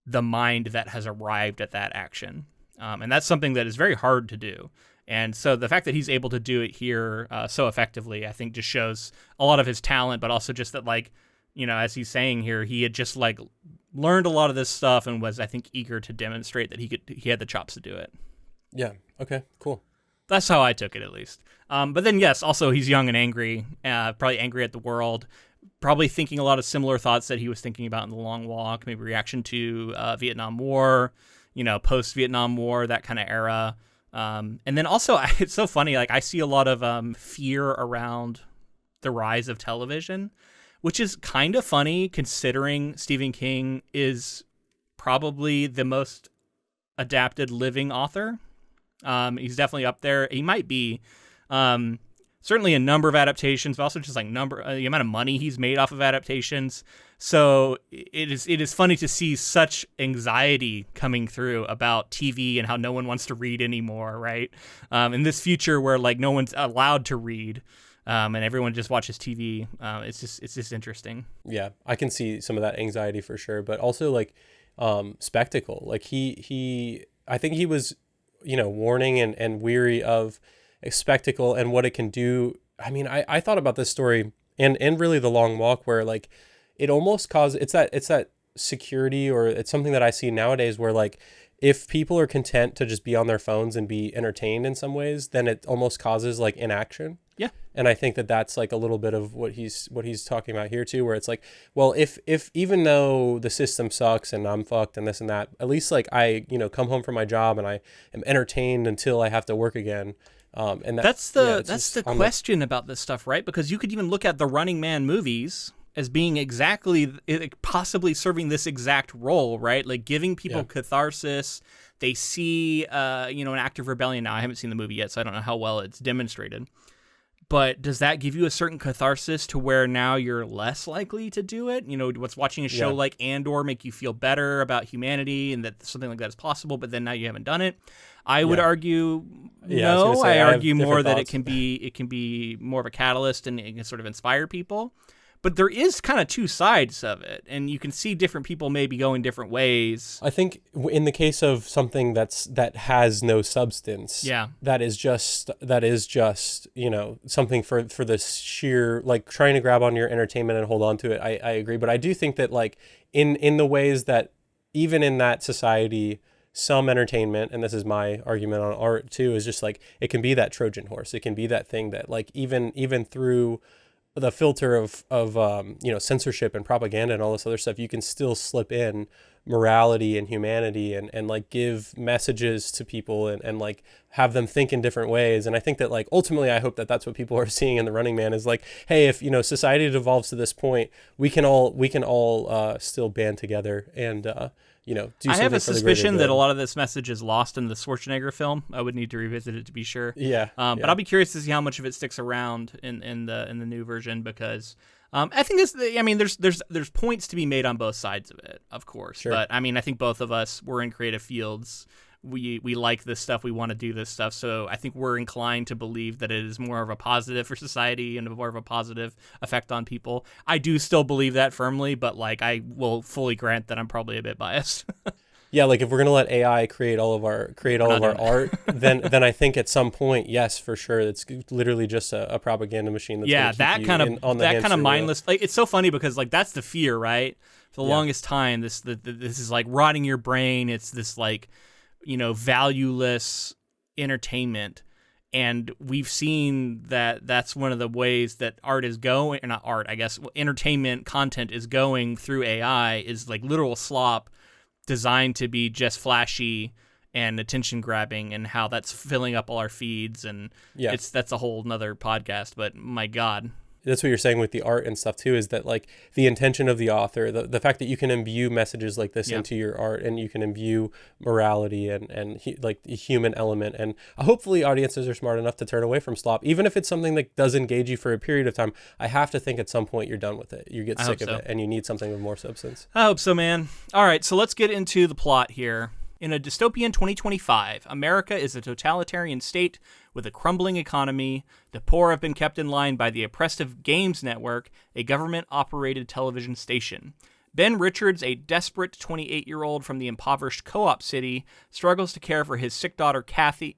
the mind that has arrived at that action. And that's something that is very hard to do. And so the fact that he's able to do it here so effectively, I think just shows a lot of his talent, but also just that, like, as he's saying here, he had just like learned a lot of this stuff and was, I think, eager to demonstrate that he had the chops to do it. Yeah. Okay, cool. That's how I took it, at least. But then, yes, also he's young and angry, probably angry at the world, probably thinking a lot of similar thoughts that he was thinking about in The Long Walk, maybe reaction to Vietnam War, post-Vietnam War, that kind of era. And then also, it's so funny, like I see a lot of fear around the rise of television, which is kind of funny considering Stephen King is probably the most adapted living author. He's definitely up there. He might be certainly a number of adaptations, but also just like the amount of money he's made off of adaptations. So it is funny to see such anxiety coming through about TV and how no one wants to read anymore, right? In this future where like no one's allowed to read, and everyone just watches TV. It's just interesting. Yeah, I can see some of that anxiety for sure, but also like spectacle. Like I think he was, warning and weary of a spectacle and what it can do. I mean, I thought about this story and really The Long Walk, where like it almost causes, it's that security, or it's something that I see nowadays where like if people are content to just be on their phones and be entertained in some ways, then it almost causes like inaction. Yeah. And I think that that's like a little bit of what he's talking about here too, where it's like, well, if even though the system sucks and I'm fucked and this and that, at least like I, come home from my job and I am entertained until I have to work again. And that's the question about this stuff, right? Because you could even look at the Running Man movies as being possibly serving this exact role, right? Like giving people catharsis. They see, an act of rebellion. Now, I haven't seen the movie yet, so I don't know how well it's demonstrated. But does that give you a certain catharsis to where now you're less likely to do it? What's watching a show like Andor make you feel better about humanity and that something like that is possible, but then now you haven't done it? I would argue no. I argue more that it can be more of a catalyst and it can sort of inspire people. But there is kind of two sides of it, and you can see different people maybe going different ways. I think in the case of something that has no substance, that is just something for the sheer like trying to grab on your entertainment and hold on to it. I agree, but I do think that like in the ways that even in that society, some entertainment, and this is my argument on art too, is just like it can be that Trojan horse. It can be that thing that like even through the filter of censorship and propaganda and all this other stuff, you can still slip in morality and humanity and like give messages to people and like have them think in different ways. And I think that like ultimately I hope that that's what people are seeing in The Running Man is like, hey, if society devolves to this point, we can all still band together and do something. I have a suspicion that a lot of this message is lost in the Schwarzenegger film. I would need to revisit it to be sure. But I'll be curious to see how much of it sticks around in the new version, because I think there's points to be made on both sides of it, of course. Sure. But I mean, I think both of us, we're in creative fields. We like this stuff. We want to do this stuff. So I think we're inclined to believe that it is more of a positive for society and more of a positive effect on people. I do still believe that firmly, but like I will fully grant that I'm probably a bit biased. Yeah, like if we're gonna let AI create all of our art, then I think at some point, yes, for sure, it's literally just a propaganda machine. That's that kind of mindless. Like it's so funny because like that's the fear, right? For the longest time, this is like rotting your brain. It's this like valueless entertainment, and we've seen that's one of the ways that entertainment content is going through AI is like literal slop designed to be just flashy and attention grabbing, and how that's filling up all our feeds. And that's a whole nother podcast, but my God. That's what you're saying with the art and stuff too, is that like the intention of the author, the fact that you can imbue messages like this into your art, and you can imbue morality and like the human element. And hopefully audiences are smart enough to turn away from slop, even if it's something that does engage you for a period of time. I have to think at some point you're done with it. You get sick of it and you need something with more substance. I hope so, man. All right, so let's get into the plot here. In a dystopian 2025, America is a totalitarian state with a crumbling economy. The poor have been kept in line by the oppressive Games Network, a government-operated television station. Ben Richards, a desperate 28-year-old from the impoverished co-op city, struggles to care for his sick daughter Kathy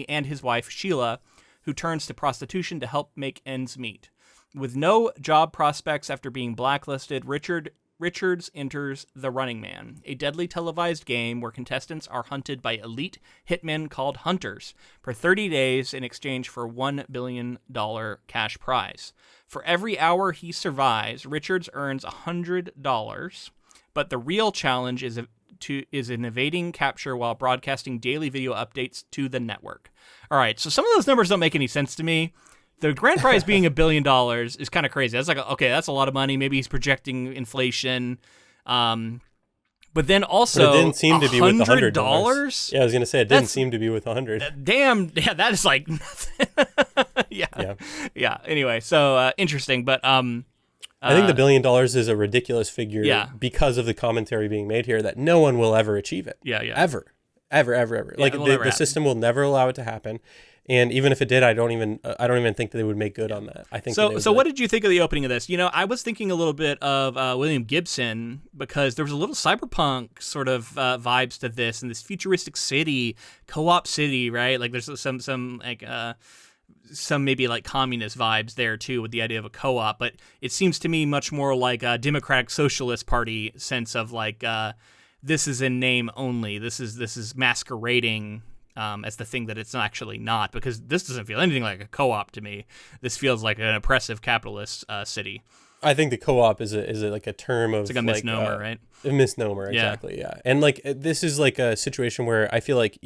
and his wife Sheila, who turns to prostitution to help make ends meet. With no job prospects after being blacklisted, Richards enters The Running Man, a deadly televised game where contestants are hunted by elite hitmen called Hunters for 30 days in exchange for $1 billion cash prize. For every hour he survives, Richards earns $100, but the real challenge is in evading capture while broadcasting daily video updates to the network. All right, so some of those numbers don't make any sense to me. The grand prize being $1 billion is kind of crazy. That's like, okay, that's a lot of money. Maybe he's projecting inflation. But then also, but it didn't seem to be with $100. Yeah, I was gonna say it didn't seem to be with 100. Damn, yeah, that is like nothing. yeah. Anyway, so interesting, but I think the $1 billion is a ridiculous figure because of the commentary being made here that no one will ever achieve it. Yeah. Ever. Like the system will never allow it to happen. And even if it did, I don't even think that they would make good on that. I think so. So what did you think of the opening of this? I was thinking a little bit of William Gibson, because there was a little cyberpunk sort of vibes to this, and this futuristic city, co-op city, right? Like there's some maybe like communist vibes there too, with the idea of a co-op. But it seems to me much more like a Democratic Socialist Party sense of like this is in name only. This is masquerading as the thing that it's actually not, because this doesn't feel anything like a co-op to me. This feels like an oppressive capitalist city. I think the co-op is like a term of... It's like a misnomer, right? A misnomer, exactly, yeah. And like this is like a situation where I feel like,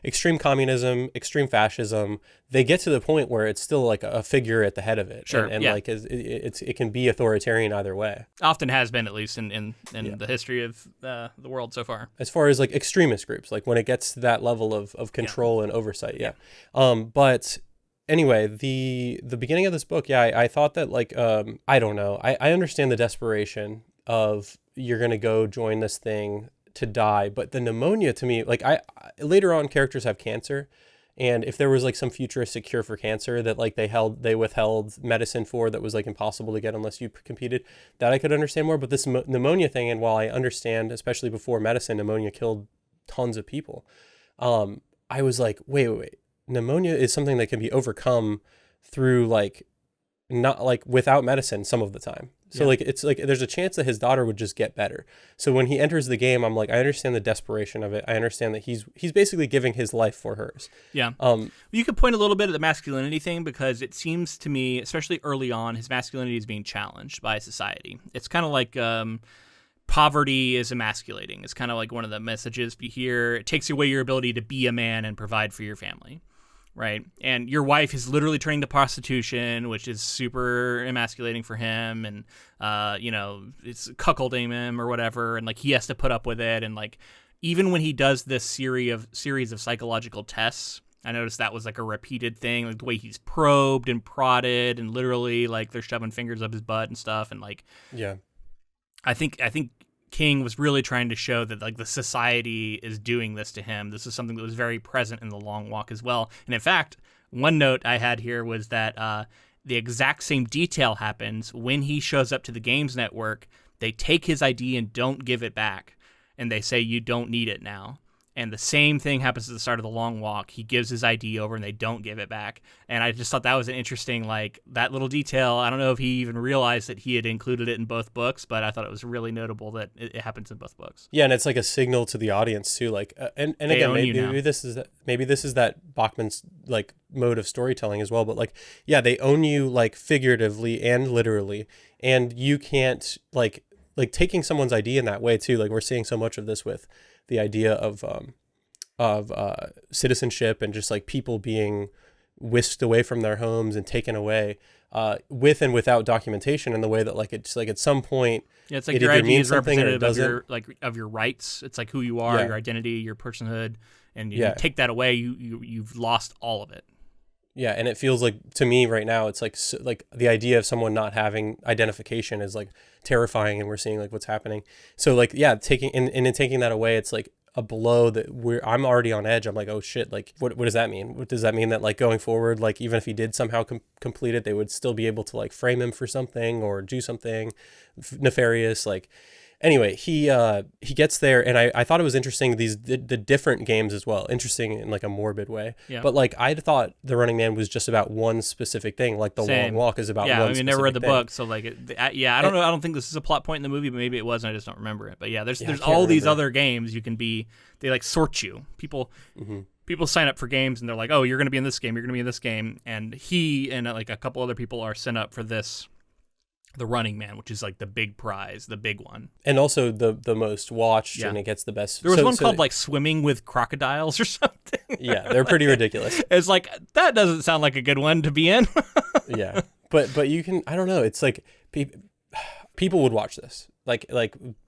extreme communism, extreme fascism, they get to the point where it's still like a figure at the head of it. Sure, and like it can be authoritarian either way. Often has been, at least in the history of the world so far. As far as like extremist groups, like when it gets to that level of control and oversight, but... Anyway, the beginning of this book, I thought that like, I don't know. I understand the desperation of you're going to go join this thing to die. But the pneumonia to me, like I later on characters have cancer. And if there was like some futuristic cure for cancer that like they withheld medicine for that was like impossible to get unless you competed, that I could understand more. But this pneumonia thing, and while I understand, especially before medicine, pneumonia killed tons of people. I was like, wait. Pneumonia is something that can be overcome through like not like without medicine some of the time. So like it's like there's a chance that his daughter would just get better. So when he enters the game, I'm like, I understand the desperation of it. I understand that he's basically giving his life for hers. Yeah. You could point a little bit at the masculinity thing, because it seems to me, especially early on, his masculinity is being challenged by society. It's kind of like poverty is emasculating. It's kind of like one of the messages you hear. It takes away your ability to be a man and provide for your family. Right. And your wife is literally turning to prostitution, which is super emasculating for him. And, it's cuckolding him or whatever. And like he has to put up with it. And like even when he does this series of psychological tests, I noticed that was like a repeated thing, like the way he's probed and prodded and literally like they're shoving fingers up his butt and stuff. And like, I think King was really trying to show that like the society is doing this to him. This is something that was very present in The Long Walk as well. And in fact, one note I had here was that the exact same detail happens when he shows up to the Games Network. They take his ID and don't give it back. And they say, you don't need it now. And the same thing happens at the start of The Long Walk. He gives his ID over and they don't give it back. And I just thought that was an interesting, like, that little detail. I don't know if he even realized that he had included it in both books, but I thought it was really notable that it happens in both books. Yeah, and it's like a signal to the audience too. Like, and again, maybe this is that Bachman's like mode of storytelling as well. But like, yeah, they own you like figuratively and literally, and you can't like taking someone's ID in that way too. Like we're seeing so much of this with the idea of citizenship and just like people being whisked away from their homes and taken away with and without documentation, in the way that like it's like at some point it's like your ID is representative of your rights. It's like who you are, your identity, your personhood, and you take that away, you've lost all of it. Yeah, and it feels like to me right now, it's like the idea of someone not having identification is like terrifying, and we're seeing like what's happening. So like taking that away, it's like a blow that I'm already on edge. I'm like, oh shit, like what does that mean? What does that mean that like going forward, like even if he did somehow complete it, they would still be able to like frame him for something or do something nefarious, like. Anyway, he gets there, and I thought it was interesting, the different games as well. Interesting in like a morbid way. Yeah. But like I thought The Running Man was just about one specific thing. Like The Long Walk is about one specific thing. Yeah, I never read the book, so like I don't know. I don't think this is a plot point in the movie, but maybe it was, and I just don't remember it. But yeah, there's all these other games you can be. They like sort you. People sign up for games, and they're like, oh, you're going to be in this game. You're going to be in this game, and he and like a couple other people are sent up for this. The Running Man, which is like the big prize, the big one. And also the most watched, and it gets the best. There was one called like Swimming with Crocodiles or something. Yeah, they're pretty ridiculous. It's like, that doesn't sound like a good one to be in. Yeah, but you can, I don't know, it's like people would watch this. Like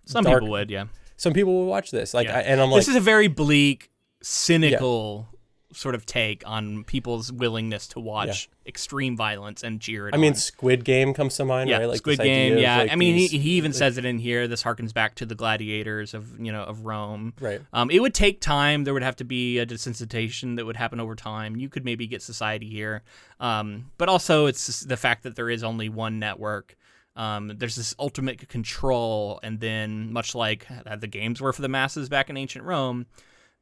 some people would, yeah. some people will watch this. Like, Yeah. and I'm like, this is a very bleak, cynical sort of take on people's willingness to watch extreme violence and cheer it I mean, on. Squid Game comes to mind, right? Like Squid this Game. idea Yeah, of, like, I mean, these, he even says it in here. This harkens back to the gladiators of Rome. Right. It would take time. There would have to be a desensitization that would happen over time. You could maybe get society here, but also it's just the fact that there is only one network. There's this ultimate control, and then much like the games were for the masses back in ancient Rome,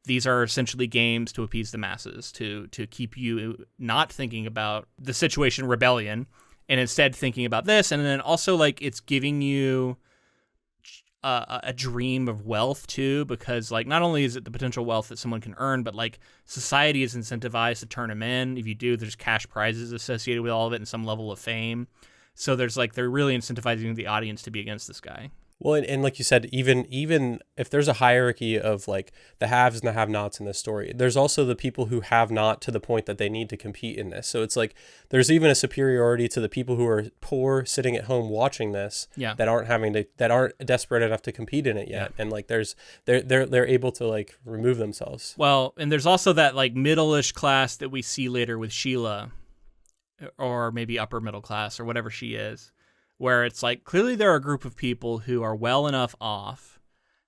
these are essentially games to appease the masses, to keep you not thinking about the situation rebellion, and instead thinking about this. And then also, like, it's giving you a dream of wealth too, because, like, not only is it the potential wealth that someone can earn, but, like, society is incentivized to turn them in. If you do, there's cash prizes associated with all of it and some level of fame. So there's, like, they're really incentivizing the audience to be against this guy. Well, and like you said, even if there's a hierarchy of, like, the haves and the have-nots in this story, there's also the people who have not to the point that they need to compete in this. So it's like there's even a superiority to the people who are poor sitting at home watching this that aren't desperate enough to compete in it yet. And, like, they're able to, like, remove themselves. Well, and there's also that, like, middle-ish class that we see later with Sheila, or maybe upper middle class or whatever she is, where it's like clearly there are a group of people who are well enough off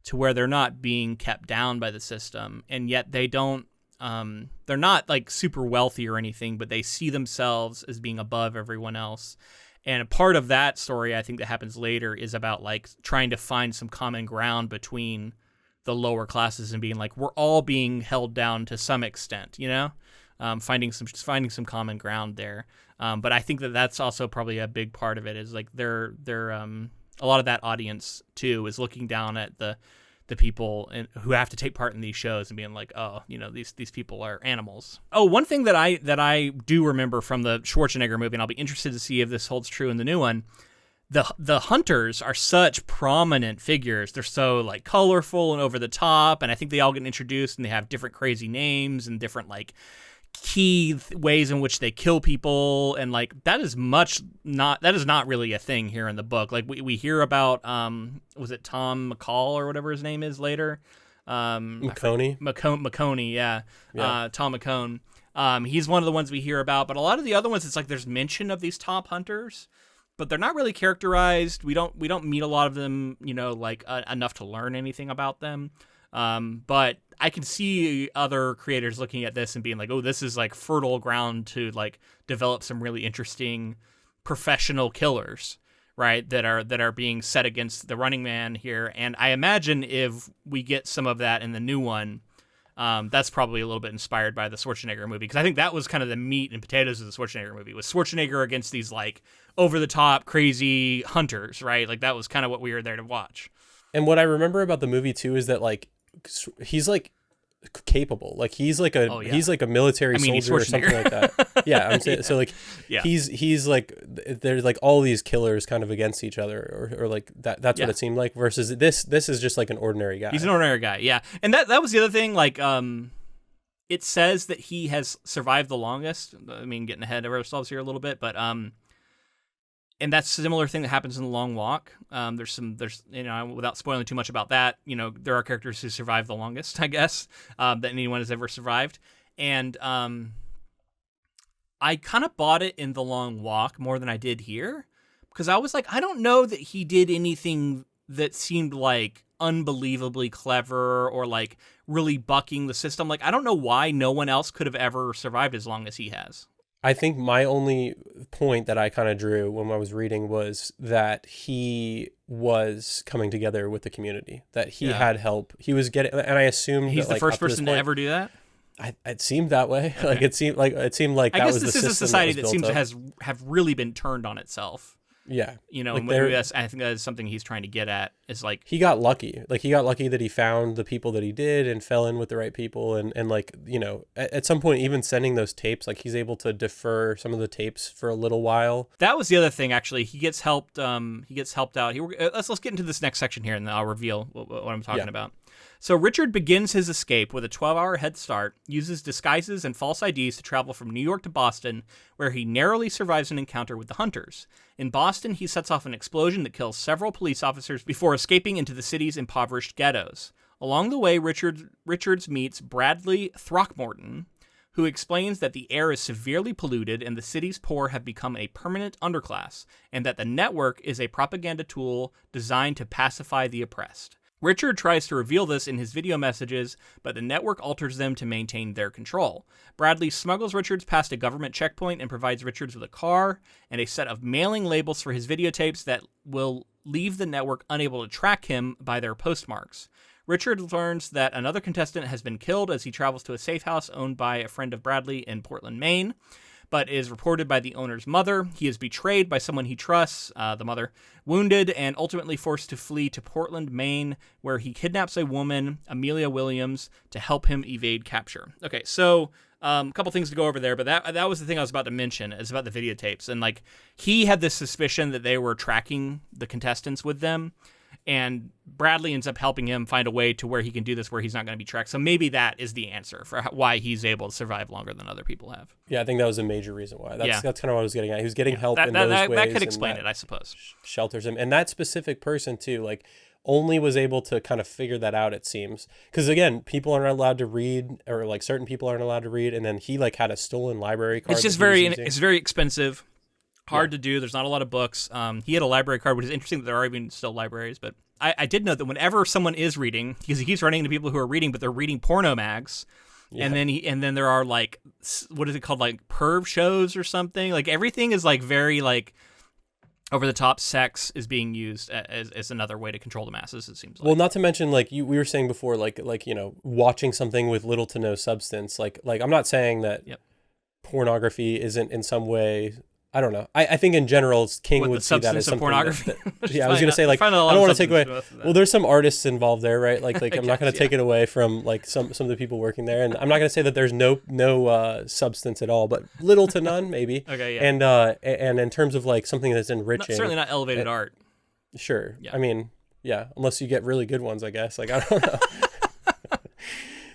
to where they're not being kept down by the system, and yet they don't they're not, like, super wealthy or anything, but they see themselves as being above everyone else. And a part of that story, I think, that happens later is about, like, trying to find some common ground between the lower classes and being like, we're all being held down to some extent, finding some common ground there. But I think that that's also probably a big part of it, is, like, they're a lot of that audience too is looking down at the people who have to take part in these shows and being like, oh, these people are animals. Oh, one thing that I do remember from the Schwarzenegger movie, and I'll be interested to see if this holds true in the new one. The hunters are such prominent figures. They're so, like, colorful and over the top, and I think they all get introduced and they have different crazy names and different, like, key ways in which they kill people, and, like, that is not really a thing here in the book. Like, we hear about was it Tom McCall or whatever his name is later, McConey, yeah. Tom McCone. He's one of the ones we hear about, but a lot of the other ones, it's like there's mention of these top hunters, but they're not really characterized. We don't meet a lot of them, enough to learn anything about them. But I can see other creators looking at this and being like, oh, this is, like, fertile ground to, like, develop some really interesting professional killers, right? That are being set against the Running Man here. And I imagine if we get some of that in the new one, that's probably a little bit inspired by the Schwarzenegger movie, because I think that was kind of the meat and potatoes of the Schwarzenegger movie, was Schwarzenegger against these, like, over the top crazy hunters, right? Like, that was kind of what we were there to watch. And what I remember about the movie too is that, like, he's, like, capable, like, he's like a military soldier or something like that. Yeah, I'm saying, so, like, he's like, there's, like, all these killers kind of against each other, or like that's what it seemed like, versus this is just, like, an ordinary guy. He's an ordinary guy, yeah. And that was the other thing, like, it says that he has survived the longest. I mean, getting ahead of ourselves here a little bit, but and that's a similar thing that happens in The Long Walk. There's without spoiling too much about that, there are characters who survive the longest, I guess, that anyone has ever survived. And I kind of bought it in The Long Walk more than I did here, because I was like, I don't know that he did anything that seemed, like, unbelievably clever or, like, really bucking the system. Like, I don't know why no one else could have ever survived as long as he has. I think my only point that I kind of drew when I was reading was that he was coming together with the community, that he had help. He was getting, and I assumed he's that, the first person to ever do that. It seemed that way. Okay. Like, it seemed like I that guess was the this system. is a society that seems up. to have really been turned on itself. Yeah. Like, and maybe I think that is something he's trying to get at, is, like, he got lucky. Like, he got lucky that he found the people that he did and fell in with the right people. And like, at some point, even sending those tapes, like, he's able to defer some of the tapes for a little while. That was the other thing, actually. He gets helped. He gets helped out. Let's get into this next section here, and then I'll reveal what I'm talking about. So Richard begins his escape with a 12-hour head start, uses disguises and false IDs to travel from New York to Boston, where he narrowly survives an encounter with the Hunters. In Boston, he sets off an explosion that kills several police officers before escaping into the city's impoverished ghettos. Along the way, Richards meets Bradley Throckmorton, who explains that the air is severely polluted and the city's poor have become a permanent underclass, and that the network is a propaganda tool designed to pacify the oppressed. Richard tries to reveal this in his video messages, but the network alters them to maintain their control. Bradley smuggles Richards past a government checkpoint and provides Richards with a car and a set of mailing labels for his videotapes that will leave the network unable to track him by their postmarks. Richard learns that another contestant has been killed as he travels to a safe house owned by a friend of Bradley in Portland, Maine, but is reported by the owner's mother. He is betrayed by someone he trusts, the mother, wounded, and ultimately forced to flee to Portland, Maine, where he kidnaps a woman, Amelia Williams, to help him evade capture. Okay, so a couple things to go over there, but that was the thing I was about to mention, is about the videotapes. And like, he had this suspicion that they were tracking the contestants with them, and Bradley ends up helping him find a way to where he can do this where he's not going to be tracked. So maybe that is the answer for why he's able to survive longer than other people have. Yeah, I think that was a major reason why. That's kind of what I was getting at. He was getting help in those ways. That could explain it, I suppose. Shelters him. And that specific person, too, like, only was able to kind of figure that out, it seems. Because, again, people aren't allowed to read, or, like, certain people aren't allowed to read. And then he, like, had a stolen library card. It's just it's very expensive. Hard to do. There's not a lot of books. He had a library card, which is interesting that there are even still libraries. But I did note that whenever someone is reading, because he keeps running into people who are reading, but they're reading porno mags, and then there are like, what is it called, like perv shows or something. Like everything is like very like over the top. Sex is being used as another way to control the masses. It seems like. Well, not to mention like we were saying before, like watching something with little to no substance. Like I'm not saying that pornography isn't in some way. I don't know. I think in general, King would see that as something. Pornography. I was going to say, like, I don't want to take away. Well, there's some artists involved there, right? Like I'm not going to take it away from like some of the people working there, and I'm not going to say that there's no substance at all, but little to none, maybe. Okay, yeah. And in terms of like something that's enriching, certainly not elevated art. Sure. Yeah. I mean, yeah, unless you get really good ones, I guess. Like I don't know.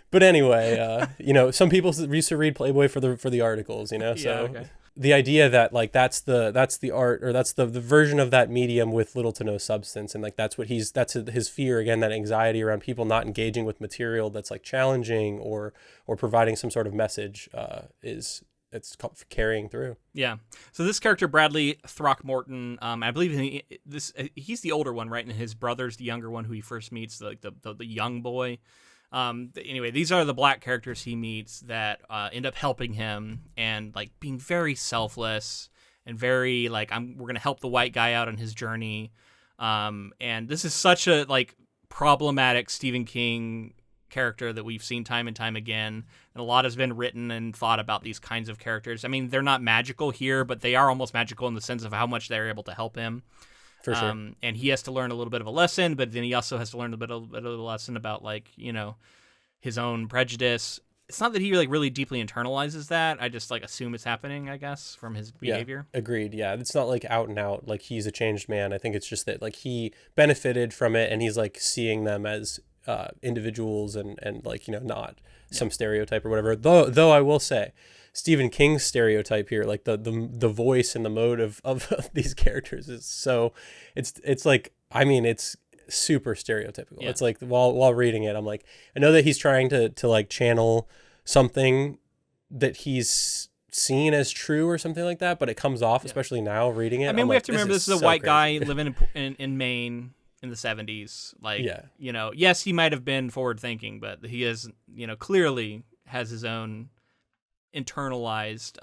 But anyway, some people used to read Playboy for the articles, so. Yeah, okay. The idea that like that's the art, or that's the version of that medium with little to no substance, and like that's his fear, again, that anxiety around people not engaging with material that's like challenging or providing some sort of message it's carrying through. Yeah. So this character Bradley Throckmorton, I believe he's the older one, right? And his brother's the younger one who he first meets, like the young boy. Anyway, these are the black characters he meets that end up helping him and like being very selfless and very like we're gonna help the white guy out on his journey. And this is such a like problematic Stephen King character that we've seen time and time again, and a lot has been written and thought about these kinds of characters. I mean, they're not magical here, but they are almost magical in the sense of how much they're able to help him. For sure. And he has to learn a little bit of a lesson, but then he also has to learn a bit of a lesson about like, his own prejudice. It's not that he like really deeply internalizes that. I just like assume it's happening, I guess, from his behavior. Yeah, agreed. Yeah. It's not like out and out, like he's a changed man. I think it's just that like he benefited from it and he's like seeing them as individuals and like, not some stereotype or whatever. Though I will say, Stephen King's stereotype here, like the voice and the mode of these characters is so it's like, I mean, it's super stereotypical. Yeah. It's like while reading it, I'm like, I know that he's trying to like channel something that he's seen as true or something like that, but it comes off, especially now reading it. I mean, we have to remember this is a white guy living in Maine in the 70s. Like, yes, he might have been forward thinking, but he is, clearly has his own internalized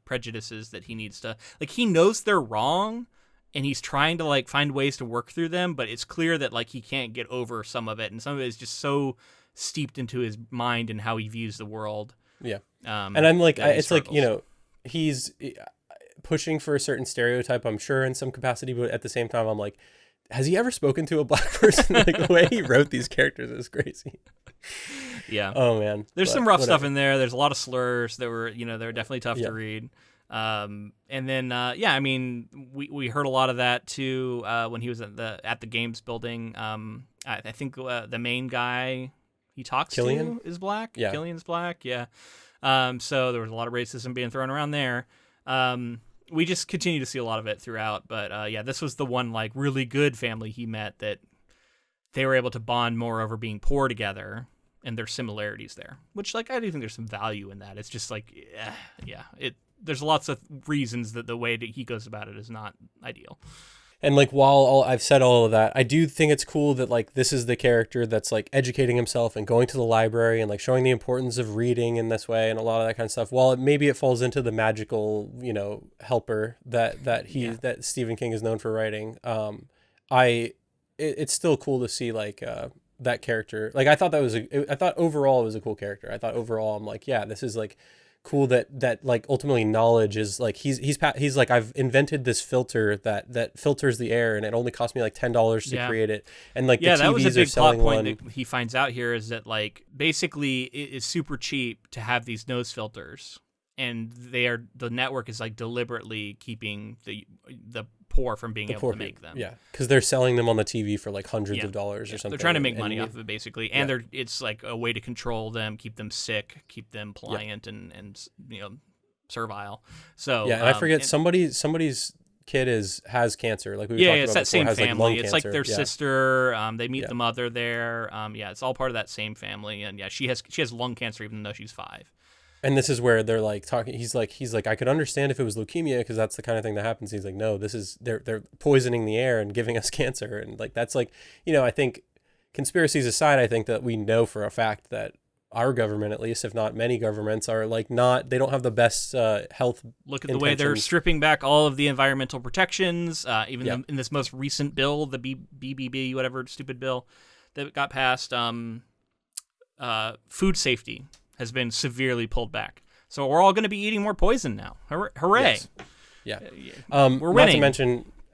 prejudices that he needs to, like, he knows they're wrong and he's trying to like find ways to work through them, but it's clear that like he can't get over some of it, and some of it is just so steeped into his mind and how he views the world. And I'm like, it's like, he's pushing for a certain stereotype, I'm sure, in some capacity, but at the same time I'm like, has he ever spoken to a black person? Like the way he wrote these characters is crazy. Yeah. Oh man. There's some rough stuff in there. There's a lot of slurs that were, they're definitely tough to read. And then, I mean, we heard a lot of that too when he was at the games building. I think the main guy he talks Killian? to is black. Yeah. Killian's black. Yeah. So there was a lot of racism being thrown around there. We just continue to see a lot of it throughout. But yeah, this was the one like really good family he met that they were able to bond more over being poor together and their similarities there. Which like I do think there's some value in that. It's just like yeah, there's lots of reasons that the way that he goes about it is not ideal. And like while I've said all of that, I do think it's cool that like this is the character that's like educating himself and going to the library and like showing the importance of reading in this way and a lot of that kind of stuff. While maybe it falls into the magical, helper that Stephen King is known for writing. It's still cool to see like that character. Like I thought I thought overall it was a cool character. I thought overall I'm like, yeah, this is like cool that like ultimately knowledge is like he's like I've invented this filter that filters the air and it only cost me like $10 to create it, and like the TVs that was a big plot point one. that he finds out here is that like basically it is super cheap to have these nose filters, and the network is like deliberately keeping the poor from being able to make them. Yeah, because they're selling them on the TV for like hundreds of dollars or something. They're trying to make money off of it basically, and it's like a way to control them, keep them sick, keep them pliant and servile. So yeah, and I forget somebody's kid has cancer. Like we talked about it's that before, same has, family. Like, it's like their sister. They meet the Yeah. mother there. It's all part of that same family, and she has lung cancer even though she's 5. And this is where they're like talking. He's like, I could understand if it was leukemia because that's the kind of thing that happens. He's like, no, this is they're poisoning the air and giving us cancer, and like that's like I think conspiracies aside, I think that we know for a fact that our government, at least if not many governments, are like they don't have the best health. Look at the way they're stripping back all of the environmental protections. Even in this most recent bill, the BBB whatever stupid bill that got passed, food safety has been severely pulled back. So we're all going to be eating more poison now. Hooray. Yes. Yeah. We're winning.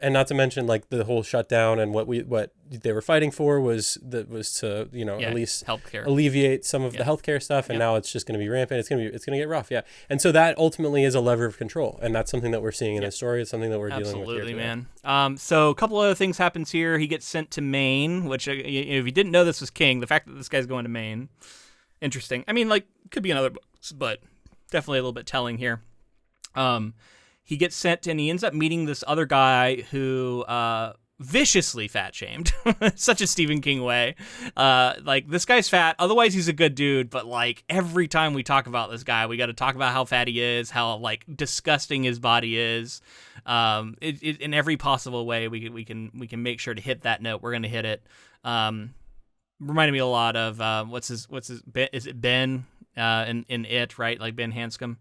Not to mention like the whole shutdown and what they were fighting for was to, at least healthcare. Alleviate some of the healthcare stuff. And now it's just going to be rampant. It's going to get rough. Yeah. And so that ultimately is a lever of control. And that's something that we're seeing in this story. It's something that we're dealing with here today. Absolutely, man. So a couple other things happens here. He gets sent to Maine, which if you didn't know this was King, the fact that this guy's going to Maine, interesting. I mean, like, could be in other books, but definitely a little bit telling here. He gets sent and he ends up meeting this other guy who viciously fat-shamed, such a Stephen King way. Like, this guy's fat, otherwise he's a good dude, but, like, every time we talk about this guy, we got to talk about how fat he is, how, like, disgusting his body is. In every possible way we can make sure to hit that note. We're going to hit it. Reminded me a lot of what's his is it Ben in It, right? Like Ben Hanscom.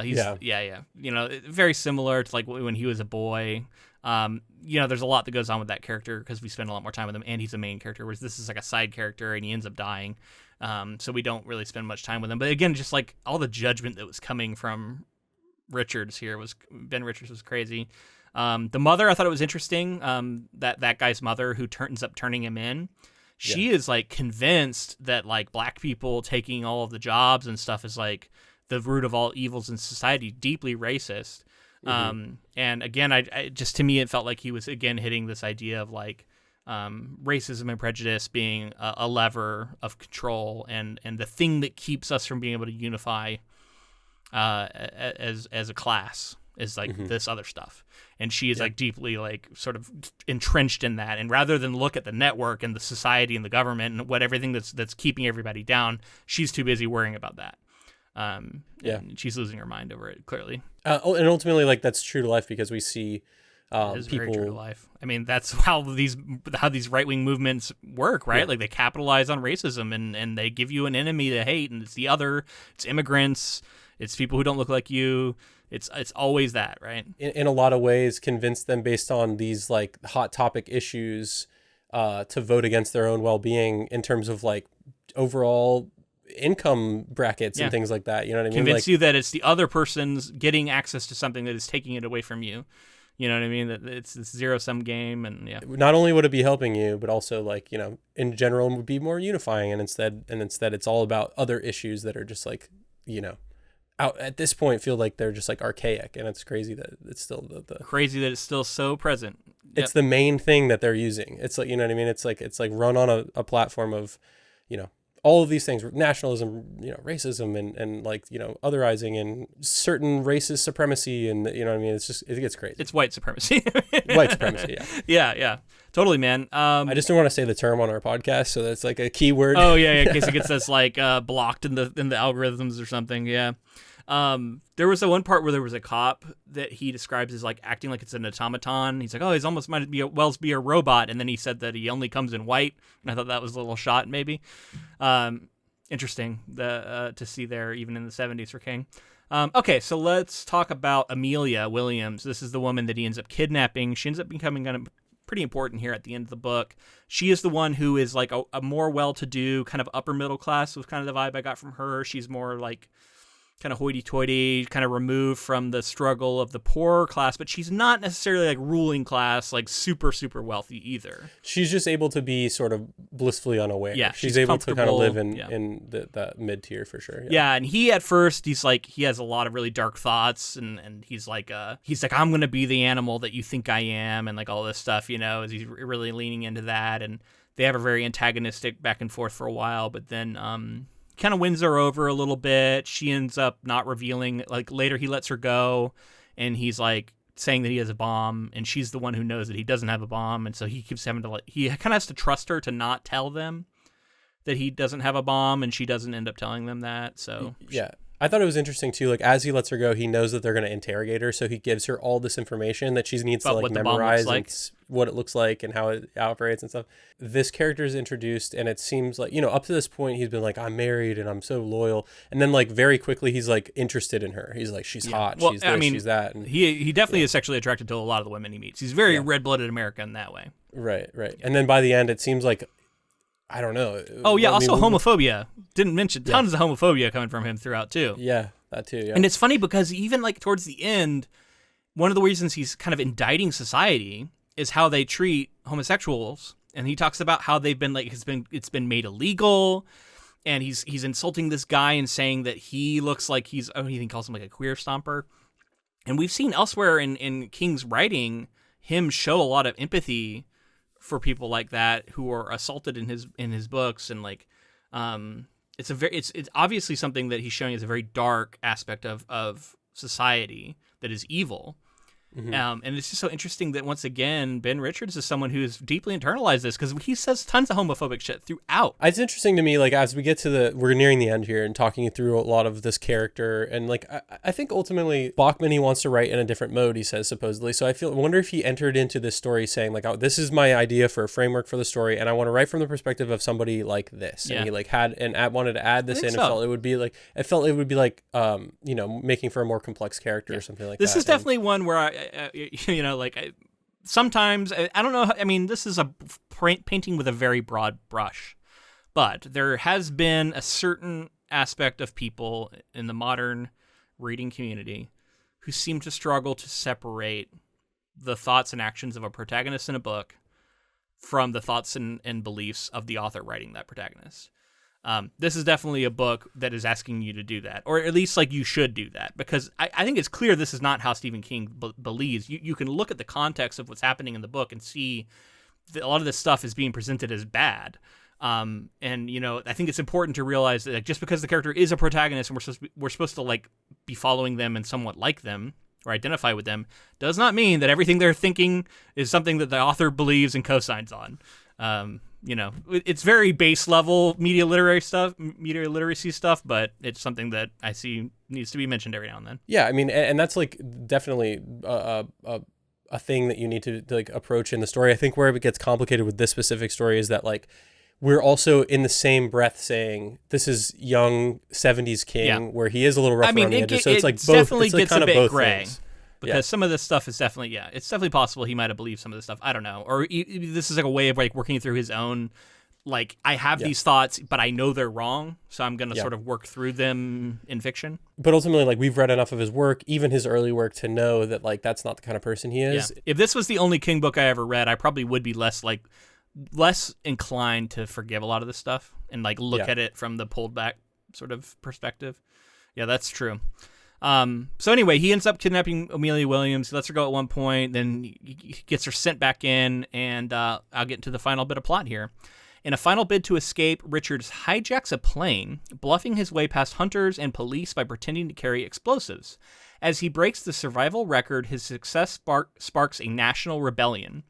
He's very similar to like when he was a boy. There's a lot that goes on with that character because we spend a lot more time with him, and he's a main character, whereas this is like a side character and he ends up dying. So we don't really spend much time with him. But again, just like all the judgment that was coming from Ben Richards was crazy. The mother, I thought it was interesting. That guy's mother who ends up turning him in. She is like convinced that like black people taking all of the jobs and stuff is like the root of all evils in society, deeply racist. Mm-hmm. And again, I just, to me, it felt like he was again hitting this idea of like racism and prejudice being a lever of control and the thing that keeps us from being able to unify as a class is like this other stuff. And she is like deeply like sort of entrenched in that. And rather than look at the network and the society and the government and everything that's keeping everybody down, she's too busy worrying about that. And she's losing her mind over it, clearly. And ultimately, like that's true to life because we see it is people. Very true to life. I mean, that's how these right-wing movements work, right? Yeah. Like they capitalize on racism and they give you an enemy to hate, and it's the other, it's immigrants, it's people who don't look like you. It's always that, right? In a lot of ways, convince them based on these like hot topic issues to vote against their own well-being in terms of like overall income brackets and things like that. You know what I mean? Convince you that it's the other person's getting access to something that is taking it away from you. You know what I mean? That it's this zero-sum game, and Not only would it be helping you, but also like in general would be more unifying. And instead, it's all about other issues that are just like out at this point feel like they're just like archaic, and it's crazy that it's still the crazy that it's still so present. It's the main thing that they're using. It's like, you know what I mean? It's like run on a platform of, all of these things, nationalism, racism, and like, otherizing, and certain racist supremacy, and what I mean, it gets crazy. It's white supremacy. White supremacy, yeah. Yeah, totally, man. I just don't want to say the term on our podcast, so that's like a key word. Oh yeah, in case it gets us like blocked in the algorithms or something. Yeah. There was one part where there was a cop that he describes as like acting like it's an automaton. He's like, oh, he's almost might be a robot, and then he said that he only comes in white, and I thought that was a little shot, maybe. Interesting to see there, even in the 70s for King. Okay, so let's talk about Amelia Williams. This is the woman that he ends up kidnapping. She ends up becoming kind of pretty important here at the end of the book. She is the one who is like a more well-to-do, kind of upper middle class was kind of the vibe I got from her. She's more like kind of hoity-toity, kind of removed from the struggle of the poorer class, but she's not necessarily like ruling class, like super, super wealthy either. She's just able to be sort of blissfully unaware. Yeah, she's able to kind of live in the mid-tier for sure. Yeah, and he at first, he's like, he has a lot of really dark thoughts, and he's like, I'm going to be the animal that you think I am, and like all this stuff, as he's really leaning into that, and they have a very antagonistic back and forth for a while, but then, kind of wins her over a little bit. She ends up not revealing, like later he lets her go, and he's like saying that he has a bomb, and she's the one who knows that he doesn't have a bomb, and so he keeps having to he kind of has to trust her to not tell them that he doesn't have a bomb, and she doesn't end up telling them that. So yeah, I thought it was interesting too. Like as he lets her go, he knows that they're going to interrogate her, so he gives her all this information that she needs to like memorize and what it looks like and how it operates and stuff. This character is introduced, and it seems like up to this point he's been like, I'm married and I'm so loyal, and then like very quickly he's like interested in her. He's like, she's hot, she's this, she's that. And he definitely is sexually attracted to a lot of the women he meets. He's very red-blooded American that way. Right. And then by the end, it seems like, I don't know. Oh yeah, also homophobia. Didn't mention tons of homophobia coming from him throughout too. Yeah, that too. Yeah. And it's funny because even like towards the end, one of the reasons he's kind of indicting society is how they treat homosexuals, and he talks about how they've been like it's been made illegal, and he's insulting this guy and saying that he looks like he calls him like a queer stomper, and we've seen elsewhere in King's writing him show a lot of empathy for people like that who are assaulted in his books, and like it's obviously something that he's showing as a very dark aspect of society that is evil. Mm-hmm. And it's just so interesting that once again Ben Richards is someone who has deeply internalized this, because he says tons of homophobic shit throughout. It's interesting to me, like as we get to we're nearing the end here and talking through a lot of this character, and like I think ultimately Bachman, he wants to write in a different mode, he says, supposedly. So I wonder if he entered into this story saying like, oh, this is my idea for a framework for the story, and I want to write from the perspective of somebody like this. Yeah. And he like wanted to add this in, and felt it would be like making for a more complex character or something like that. This is definitely one where sometimes, I don't know, I mean, this is a painting with a very broad brush, but there has been a certain aspect of people in the modern reading community who seem to struggle to separate the thoughts and actions of a protagonist in a book from the thoughts and beliefs of the author writing that protagonist. This is definitely a book that is asking you to do that, or at least like you should do that, because I think it's clear this is not how Stephen King believes. You can look at the context of what's happening in the book and see that a lot of this stuff is being presented as bad. And I think it's important to realize that just because the character is a protagonist and we're supposed to like be following them and somewhat like them or identify with them, does not mean that everything they're thinking is something that the author believes and co-signs on. It's very base level media literacy stuff, but it's something that I see needs to be mentioned every now and then. Yeah, I mean, and that's like definitely a thing that you need to like approach in the story. I think where it gets complicated with this specific story is that like we're also in the same breath saying this is young 70s King, where he is a little rough around the edges. So it's like both. Definitely it's like gets kind a of bit both gray. Things. Because some of this stuff is definitely, it's definitely possible he might have believed some of this stuff. I don't know. Or this is like a way of like working through his own, like, I have these thoughts, but I know they're wrong, so I'm going to sort of work through them in fiction. But ultimately, like, we've read enough of his work, even his early work, to know that, like, that's not the kind of person he is. Yeah. If this was the only King book I ever read, I probably would be less inclined to forgive a lot of this stuff and, like, look at it from the pulled back sort of perspective. Yeah, that's true. So anyway, he ends up kidnapping Amelia Williams. He lets her go at one point, then he gets her sent back in, and I'll get into the final bit of plot here. In a final bid to escape, Richards hijacks a plane, bluffing his way past hunters and police by pretending to carry explosives. As he breaks the survival record, his success sparks a national rebellion.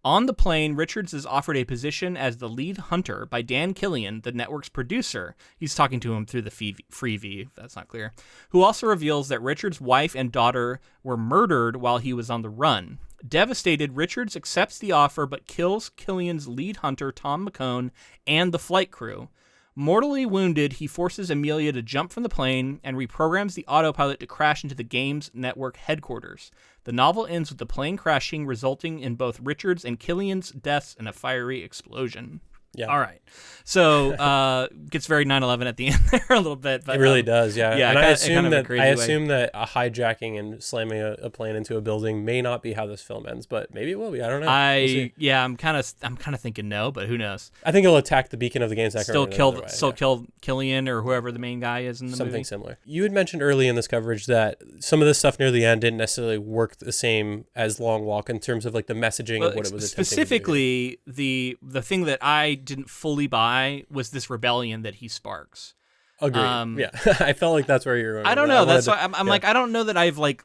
On the plane, Richards is offered a position as the lead hunter by Dan Killian, the network's producer. He's talking to him through the freebie, if that's not clear, who also reveals that Richards' wife and daughter were murdered while he was on the run. Devastated, Richards accepts the offer but kills Killian's lead hunter, Tom McCone, and the flight crew. Mortally wounded, he forces Amelia to jump from the plane and reprograms the autopilot to crash into the game's network headquarters. The novel ends with the plane crashing, resulting in both Richards and Killian's deaths in a fiery explosion. Yeah. All right. So gets very 9/11 at the end there a little bit. But, it really does, yeah. Yeah, and I assume that a hijacking and slamming a plane into a building may not be how this film ends, but maybe it will be. I don't know. I'm kind of thinking no, but who knows? I think it'll attack the beacon of the game's still kill Killian or whoever the main guy is in the movie. Something similar. You had mentioned early in this coverage that some of the stuff near the end didn't necessarily work the same as Long Walk in terms of like the messaging of what it was attempting specifically to do. The thing that I didn't fully buy was this rebellion that he sparks. Agreed. Yeah. I felt like that's where you're going. I don't know. That's why I'm like, I don't know that I've like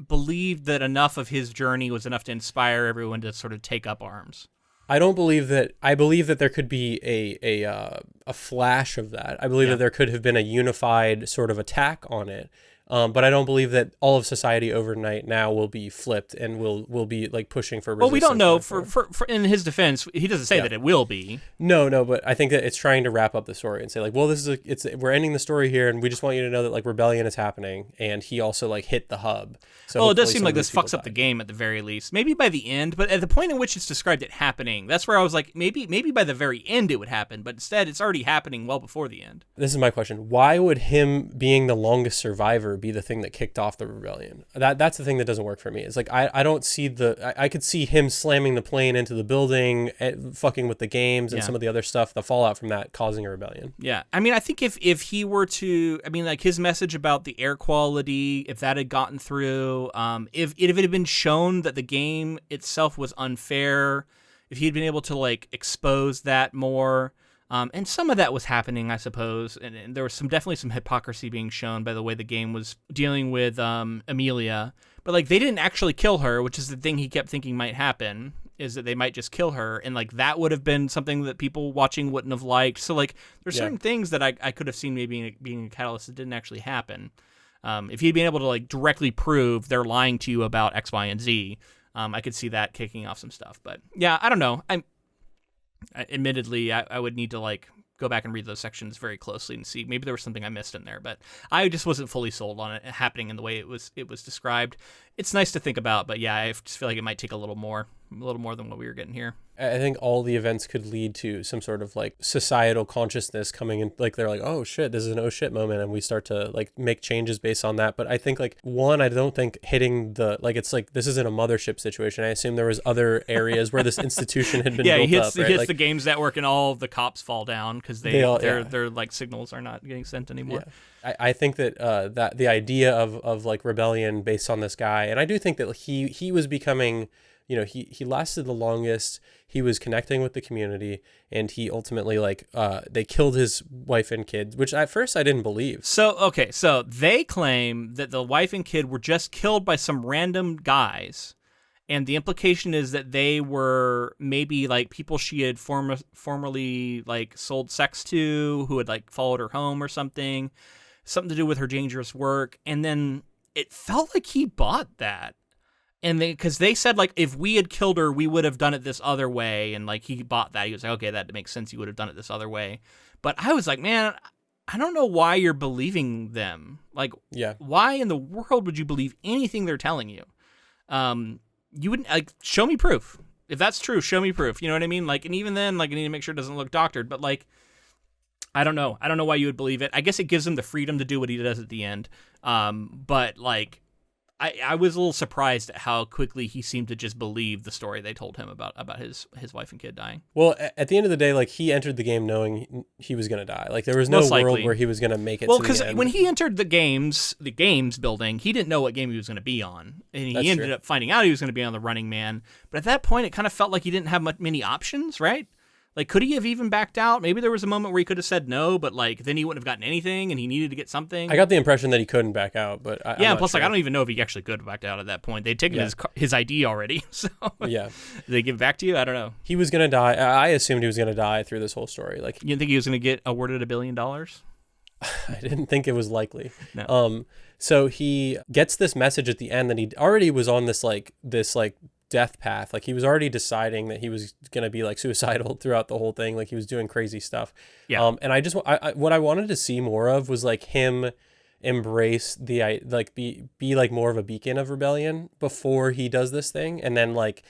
believed that enough of his journey was enough to inspire everyone to sort of take up arms. I don't believe that. I believe that there could be a flash of that. I believe that there could have been a unified sort of attack on it. But I don't believe that all of society overnight now will be flipped and will be like pushing for resistance. Well, we don't know. For in his defense, he doesn't say that it will be. No, but I think that it's trying to wrap up the story and say like, well, we're ending the story here, and we just want you to know that like rebellion is happening, and he also like hit the hub. So it does seem like this fucks up the game at the very least. Maybe by the end, but at the point in which it's described it happening, that's where I was like, maybe by the very end it would happen, but instead it's already happening well before the end. This is my question: why would him being the longest survivor be the thing that kicked off the rebellion? That's the thing that doesn't work for me. It's like I don't see I could see him slamming the plane into the building, fucking with the games and some of the other stuff, the fallout from that causing a rebellion. Yeah, I mean, I think if he were to, I mean, like his message about the air quality, if that had gotten through, if it had been shown that the game itself was unfair, if he'd been able to like expose that more. And some of that was happening, I suppose, and there was definitely some hypocrisy being shown by the way the game was dealing with Amelia. But like they didn't actually kill her, which is the thing he kept thinking might happen, is that they might just kill her, and like that would have been something that people watching wouldn't have liked. So like there's certain things that I could have seen maybe being a catalyst that didn't actually happen. If he'd been able to like directly prove they're lying to you about X, Y, and Z, I could see that kicking off some stuff. But yeah, I don't know. Admittedly, I would need to like go back and read those sections very closely and see. Maybe there was something I missed in there, but I just wasn't fully sold on it happening in the way it was described. It's nice to think about, but yeah, I just feel like it might take a little more than what we were getting here. I think all the events could lead to some sort of like societal consciousness coming in. Like they're like, oh shit, this is an oh shit moment, and we start to like make changes based on that. But I think like I don't think hitting the like it's like this isn't a mothership situation. I assume there was other areas where this institution had been built up. Right? He hits the games network, and all of the cops fall down because their like signals are not getting sent anymore. Yeah. I think that that the idea of like rebellion based on this guy, and I do think that he was becoming. You know, he lasted the longest. He was connecting with the community, and he ultimately they killed his wife and kids, which at first I didn't believe. So they claim that the wife and kid were just killed by some random guys, and the implication is that they were maybe like people she had formerly like sold sex to, who had like followed her home or something to do with her dangerous work, and then it felt like he bought that. And because they said, like, if we had killed her, we would have done it this other way. And, like, he bought that. He was like, okay, that makes sense. You would have done it this other way. But I was like, man, I don't know why you're believing them. Like, why in the world would you believe anything they're telling you? You wouldn't, like, show me proof. If that's true, show me proof. You know what I mean? Like, and even then, like, I need to make sure it doesn't look doctored. But, like, I don't know. I don't know why you would believe it. I guess it gives him the freedom to do what he does at the end. But, like, I was a little surprised at how quickly he seemed to just believe the story they told him about his wife and kid dying. Well, at the end of the day, like he entered the game knowing he was going to die. Like there was no world where he was going to make it. Well, because when he entered the games building, he didn't know what game he was going to be on, and he ended up finding out he was going to be on the Running Man. But at that point, it kind of felt like he didn't have many options, right? Like, could he have even backed out? Maybe there was a moment where he could have said no, but like then he wouldn't have gotten anything, and he needed to get something. I got the impression that he couldn't back out, but yeah. Plus, like, I don't even know if he actually could have backed out at that point. They'd taken his ID already, so yeah. Did they give it back to you? I don't know. He was gonna die. I assumed he was gonna die through this whole story. Like, you didn't think he was gonna get awarded $1 billion? I didn't think it was likely. No. So he gets this message at the end that he already was on this death path. Like, he was already deciding that he was going to be like suicidal throughout the whole thing. Like, he was doing crazy stuff. Yeah. And what I wanted to see more of was like him embrace be like more of a beacon of rebellion before he does this thing. And then like,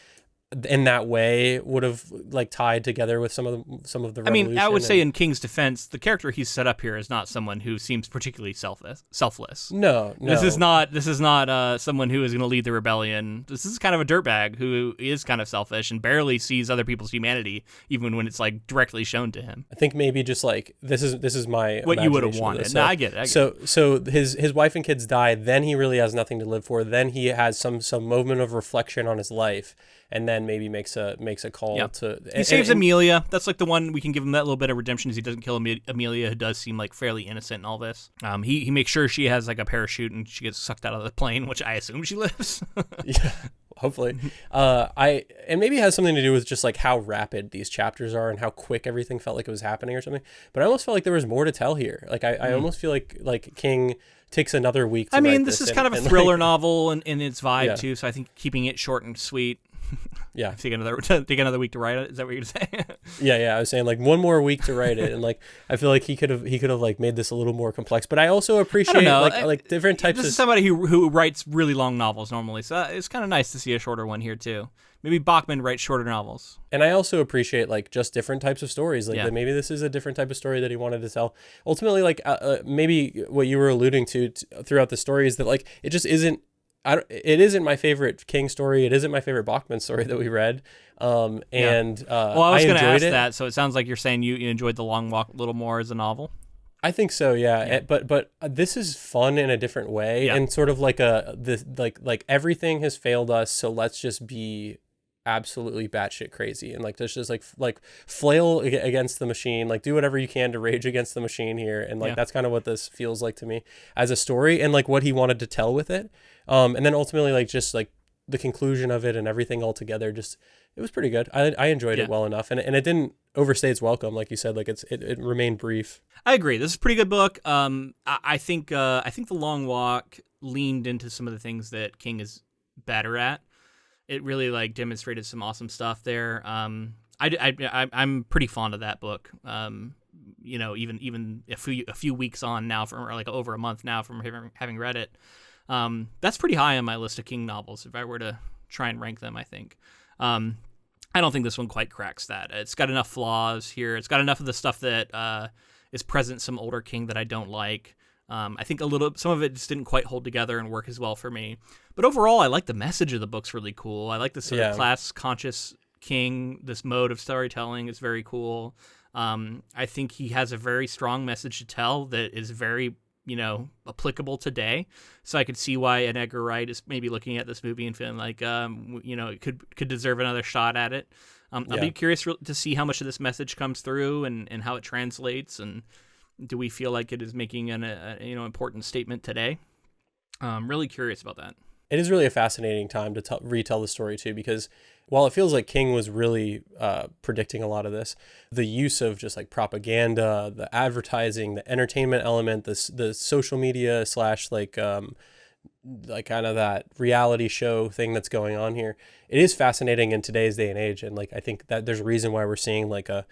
in that way would have like tied together with some of the revolution. I mean, I would say in King's defense, the character he's set up here is not someone who seems particularly selfless. No. This is not someone who is going to lead the rebellion. This is kind of a dirtbag who is kind of selfish and barely sees other people's humanity, even when it's like directly shown to him. I think maybe just like this is my what you would have wanted. So, no, I get it. So his wife and kids die. Then he really has nothing to live for. Then he has some moment of reflection on his life. And then maybe makes a call to... He saves Amelia. That's like the one we can give him that little bit of redemption is he doesn't kill Amelia, who does seem like fairly innocent in all this. He makes sure she has like a parachute and she gets sucked out of the plane, which I assume she lives. Yeah, hopefully. And maybe it has something to do with just like how rapid these chapters are and how quick everything felt like it was happening or something. But I almost felt like there was more to tell here. Like I almost feel like King takes another week to write this is kind of a thriller novel in its vibe too, so I think keeping it short and sweet. Yeah. Take another week to write it. Is that what you're saying? Yeah. I was saying like one more week to write it, and like I feel like he could have like made this a little more complex. But I also appreciate like different types. This is somebody who writes really long novels normally, so it's kind of nice to see a shorter one here too. Maybe Bachman writes shorter novels. And I also appreciate like just different types of stories. Like that maybe this is a different type of story that he wanted to tell. Ultimately, like maybe what you were alluding to throughout the story is that like it just isn't. It isn't my favorite King story. It isn't my favorite Bachman story that we read. Well, I was going to ask that. So it sounds like you're saying you enjoyed The Long Walk a little more as a novel. I think so, yeah. But this is fun in a different way, and sort of like like everything has failed us, so let's just be absolutely batshit crazy and like just like flail against the machine, like do whatever you can to rage against the machine here, and like that's kind of what this feels like to me as a story and like what he wanted to tell with it. And then ultimately like just like the conclusion of it and everything all together, just it was pretty good. I enjoyed it well enough, and it didn't overstay its welcome, like you said. Like it remained brief. I agree. This is a pretty good book. I think The Long Walk leaned into some of the things that King is better at. It really like demonstrated some awesome stuff there. I'm pretty fond of that book. Even a few weeks on now, from or like over a month now from having read it. That's pretty high on my list of King novels if I were to try and rank them, I think. I don't think this one quite cracks that. It's got enough flaws here. It's got enough of the stuff that is present in some older King that I don't like. I think some of it just didn't quite hold together and work as well for me. But overall, I like the message of the book's really cool. I like the sort of class-conscious King. This mode of storytelling is very cool. I think he has a very strong message to tell that is very applicable today. So I could see why an Edgar Wright is maybe looking at this movie and feeling like, it could deserve another shot at it. I'll be curious to see how much of this message comes through and how it translates, and do we feel like it is making an important statement today? I'm really curious about that. It is really a fascinating time to retell the story too, because while it feels like King was really predicting a lot of this, the use of just like propaganda, the advertising, the entertainment element, the social media / like kind of that reality show thing that's going on here, it is fascinating in today's day and age. And like I think that there's a reason why we're seeing like a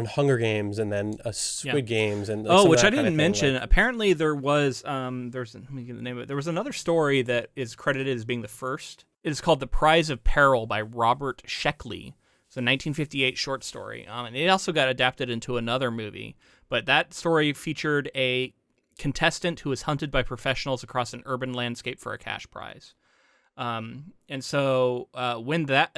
Hunger Games and then a Squid Games and like which I didn't mention. Like, apparently there was let me get the name of it. There was another story that is credited as being the first. It is called The Prize of Peril by Robert Sheckley. It's a 1958 short story, and it also got adapted into another movie. But that story featured a contestant who was hunted by professionals across an urban landscape for a cash prize. And so when the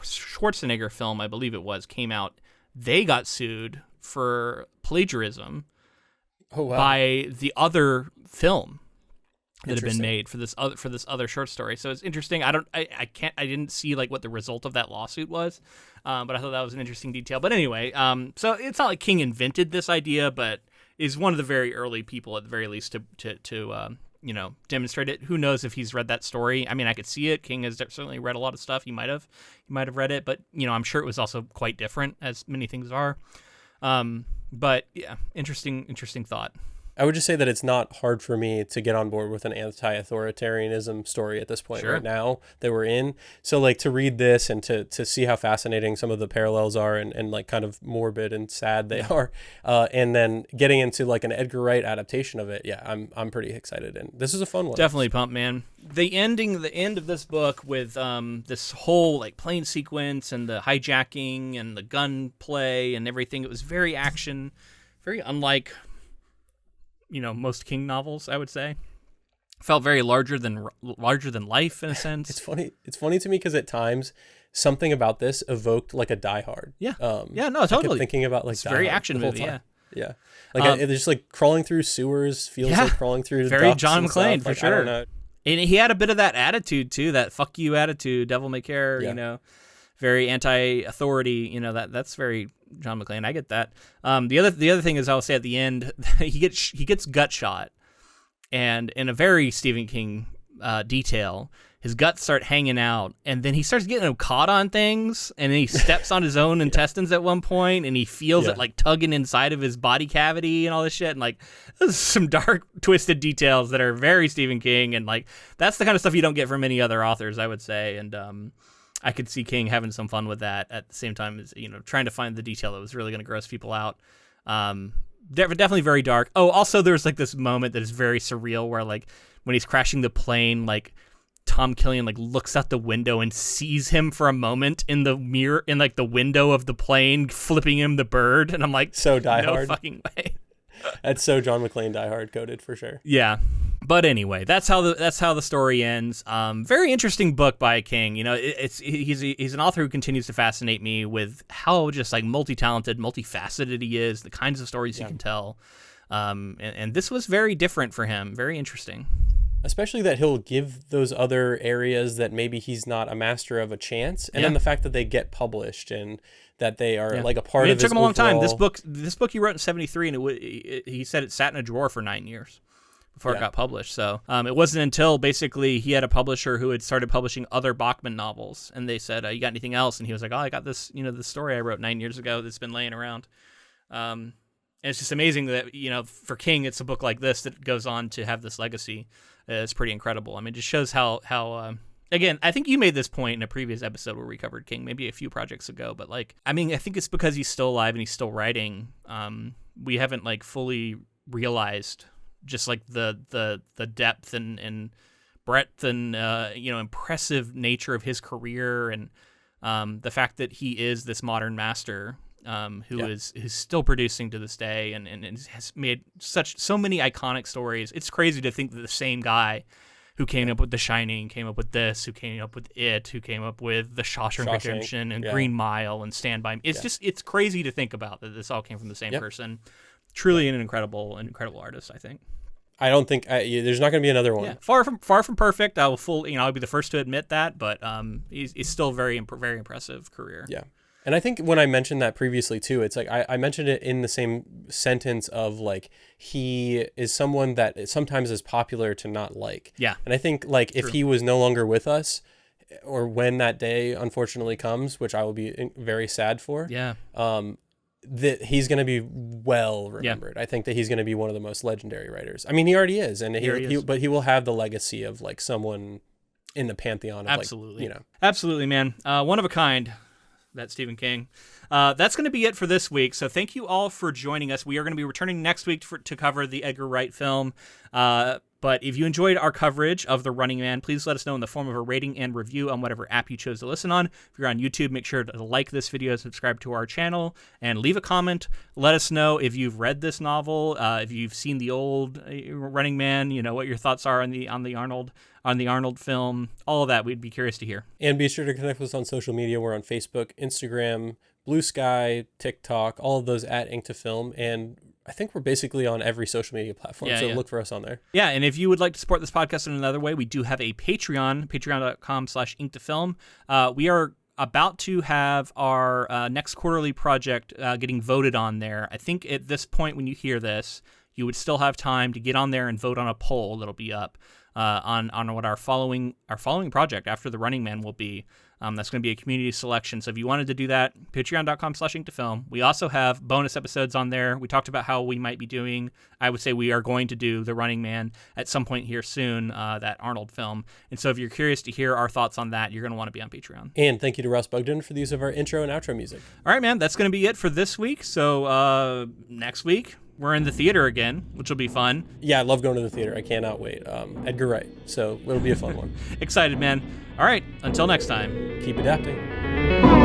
Schwarzenegger film, I believe it was, came out, they got sued for plagiarism by the other film. that have been made for this other short story. So it's interesting. I didn't see like what the result of that lawsuit was, but I thought that was an interesting detail. But anyway, so it's not like King invented this idea, but is one of the very early people, at the very least, to demonstrate it. Who knows if he's read that story? I mean, I could see it. King has certainly read a lot of stuff. He might have read it, but I'm sure it was also quite different, as many things are. But yeah, interesting thought. I would just say that it's not hard for me to get on board with an anti-authoritarianism story at this point right now that we're in. So like to read this and to see how fascinating some of the parallels are and like kind of morbid and sad they are. And then getting into like an Edgar Wright adaptation of it. Yeah, I'm pretty excited. And this is a fun one. Definitely pumped, man. The end of this book with this whole like plane sequence and the hijacking and the gun play and everything, it was very action, very unlike most King novels, I would say. Felt very larger than life in a sense. It's funny to me because at times something about this evoked like a Die Hard. Yeah. No, totally. I kept thinking about like it's very action movie. Yeah. Like it's just like crawling through sewers feels like crawling through very John McClane for like, sure. I don't know. And he had a bit of that attitude too, that fuck you attitude, devil may care, very anti-authority, that's very John McClane. I get that. The other thing is, I'll say at the end, he gets gut shot, and in a very Stephen King detail, his guts start hanging out, and then he starts getting caught on things, and then he steps on his own intestines at one point, and he feels it like tugging inside of his body cavity and all this shit, and like there's some dark, twisted details that are very Stephen King, and like that's the kind of stuff you don't get from many other authors, I would say, and I could see King having some fun with that at the same time as, trying to find the detail that was really going to gross people out. Definitely very dark. Oh, also there's like this moment that is very surreal where like when he's crashing the plane, like Tom Killian like looks out the window and sees him for a moment in the mirror, in like the window of the plane, flipping him the bird. And I'm like, so Die Hard. No fucking way. That's so John McClane Die Hard coded for sure. Yeah. But anyway, that's how the story ends. Very interesting book by King. He's an author who continues to fascinate me with how just like multi-talented, multifaceted he is, the kinds of stories he can tell. And this was very different for him. Very interesting. Especially that he'll give those other areas that maybe he's not a master of a chance, and then the fact that they get published and that they are like a part of his. It took him a long time. This book he wrote in '73, and he said it sat in a drawer for 9 years before it got published. So it wasn't until basically he had a publisher who had started publishing other Bachman novels, and they said, "You got anything else?" And he was like, "Oh, I got this, this story I wrote 9 years ago that's been laying around." And it's just amazing that for King, it's a book like this that goes on to have this legacy. It's pretty incredible. I mean, it just shows how again, I think you made this point in a previous episode where we covered King, maybe a few projects ago, but like, I mean, I think it's because he's still alive and he's still writing. We haven't like fully realized just like the depth and breadth and impressive nature of his career, and the fact that he is this modern master who is still producing to this day and has made so many iconic stories. It's crazy to think that the same guy who came up with The Shining, came up with this, who came up with It, who came up with The Shawshank Redemption and Green Mile and Stand By Me. It's crazy to think about that this all came from the same person. Truly an incredible artist, I think. I don't think there's not going to be another one. Yeah, far from perfect. I'll be the first to admit that, but he's still very impressive career. Yeah. And I think when I mentioned that previously too, it's like I mentioned it in the same sentence of like he is someone that sometimes is popular to not like. Yeah. And I think like if he was no longer with us, or when that day unfortunately comes, which I will be very sad for. Yeah. That he's going to be well remembered. I think that he's going to be one of the most legendary writers. I mean, he already is, and but he will have the legacy of like someone in the pantheon. Of Absolutely. Like, Absolutely, man. One of a kind. That's Stephen King. That's going to be it for this week. So thank you all for joining us. We are going to be returning next week to cover the Edgar Wright film. But if you enjoyed our coverage of The Running Man, please let us know in the form of a rating and review on whatever app you chose to listen on. If you're on YouTube, make sure to like this video, subscribe to our channel, and leave a comment. Let us know if you've read this novel, if you've seen the old Running Man, what your thoughts are on the Arnold film. All of that, we'd be curious to hear. And be sure to connect with us on social media. We're on Facebook, Instagram, Blue Sky, TikTok, all of those at Ink to Film. And I think we're basically on every social media platform, so look for us on there. Yeah, and if you would like to support this podcast in another way, we do have a Patreon, patreon.com/inktofilm. We are about to have our next quarterly project getting voted on there. I think at this point when you hear this, you would still have time to get on there and vote on a poll that'll be up on what our following project after The Running Man will be. That's going to be a community selection. So if you wanted to do that, patreon.com/inktofilm. We also have bonus episodes on there. We talked about how we might be doing, I would say we are going to do The Running Man at some point here soon, that Arnold film. And so if you're curious to hear our thoughts on that, you're going to want to be on Patreon. And thank you to Ross Bugden for the use of our intro and outro music. All right, man, that's going to be it for this week. So next week, we're in the theater again, which will be fun. Yeah, I love going to the theater. I cannot wait. Edgar Wright. So it'll be a fun one. Excited, man. All right, until next time. Keep adapting.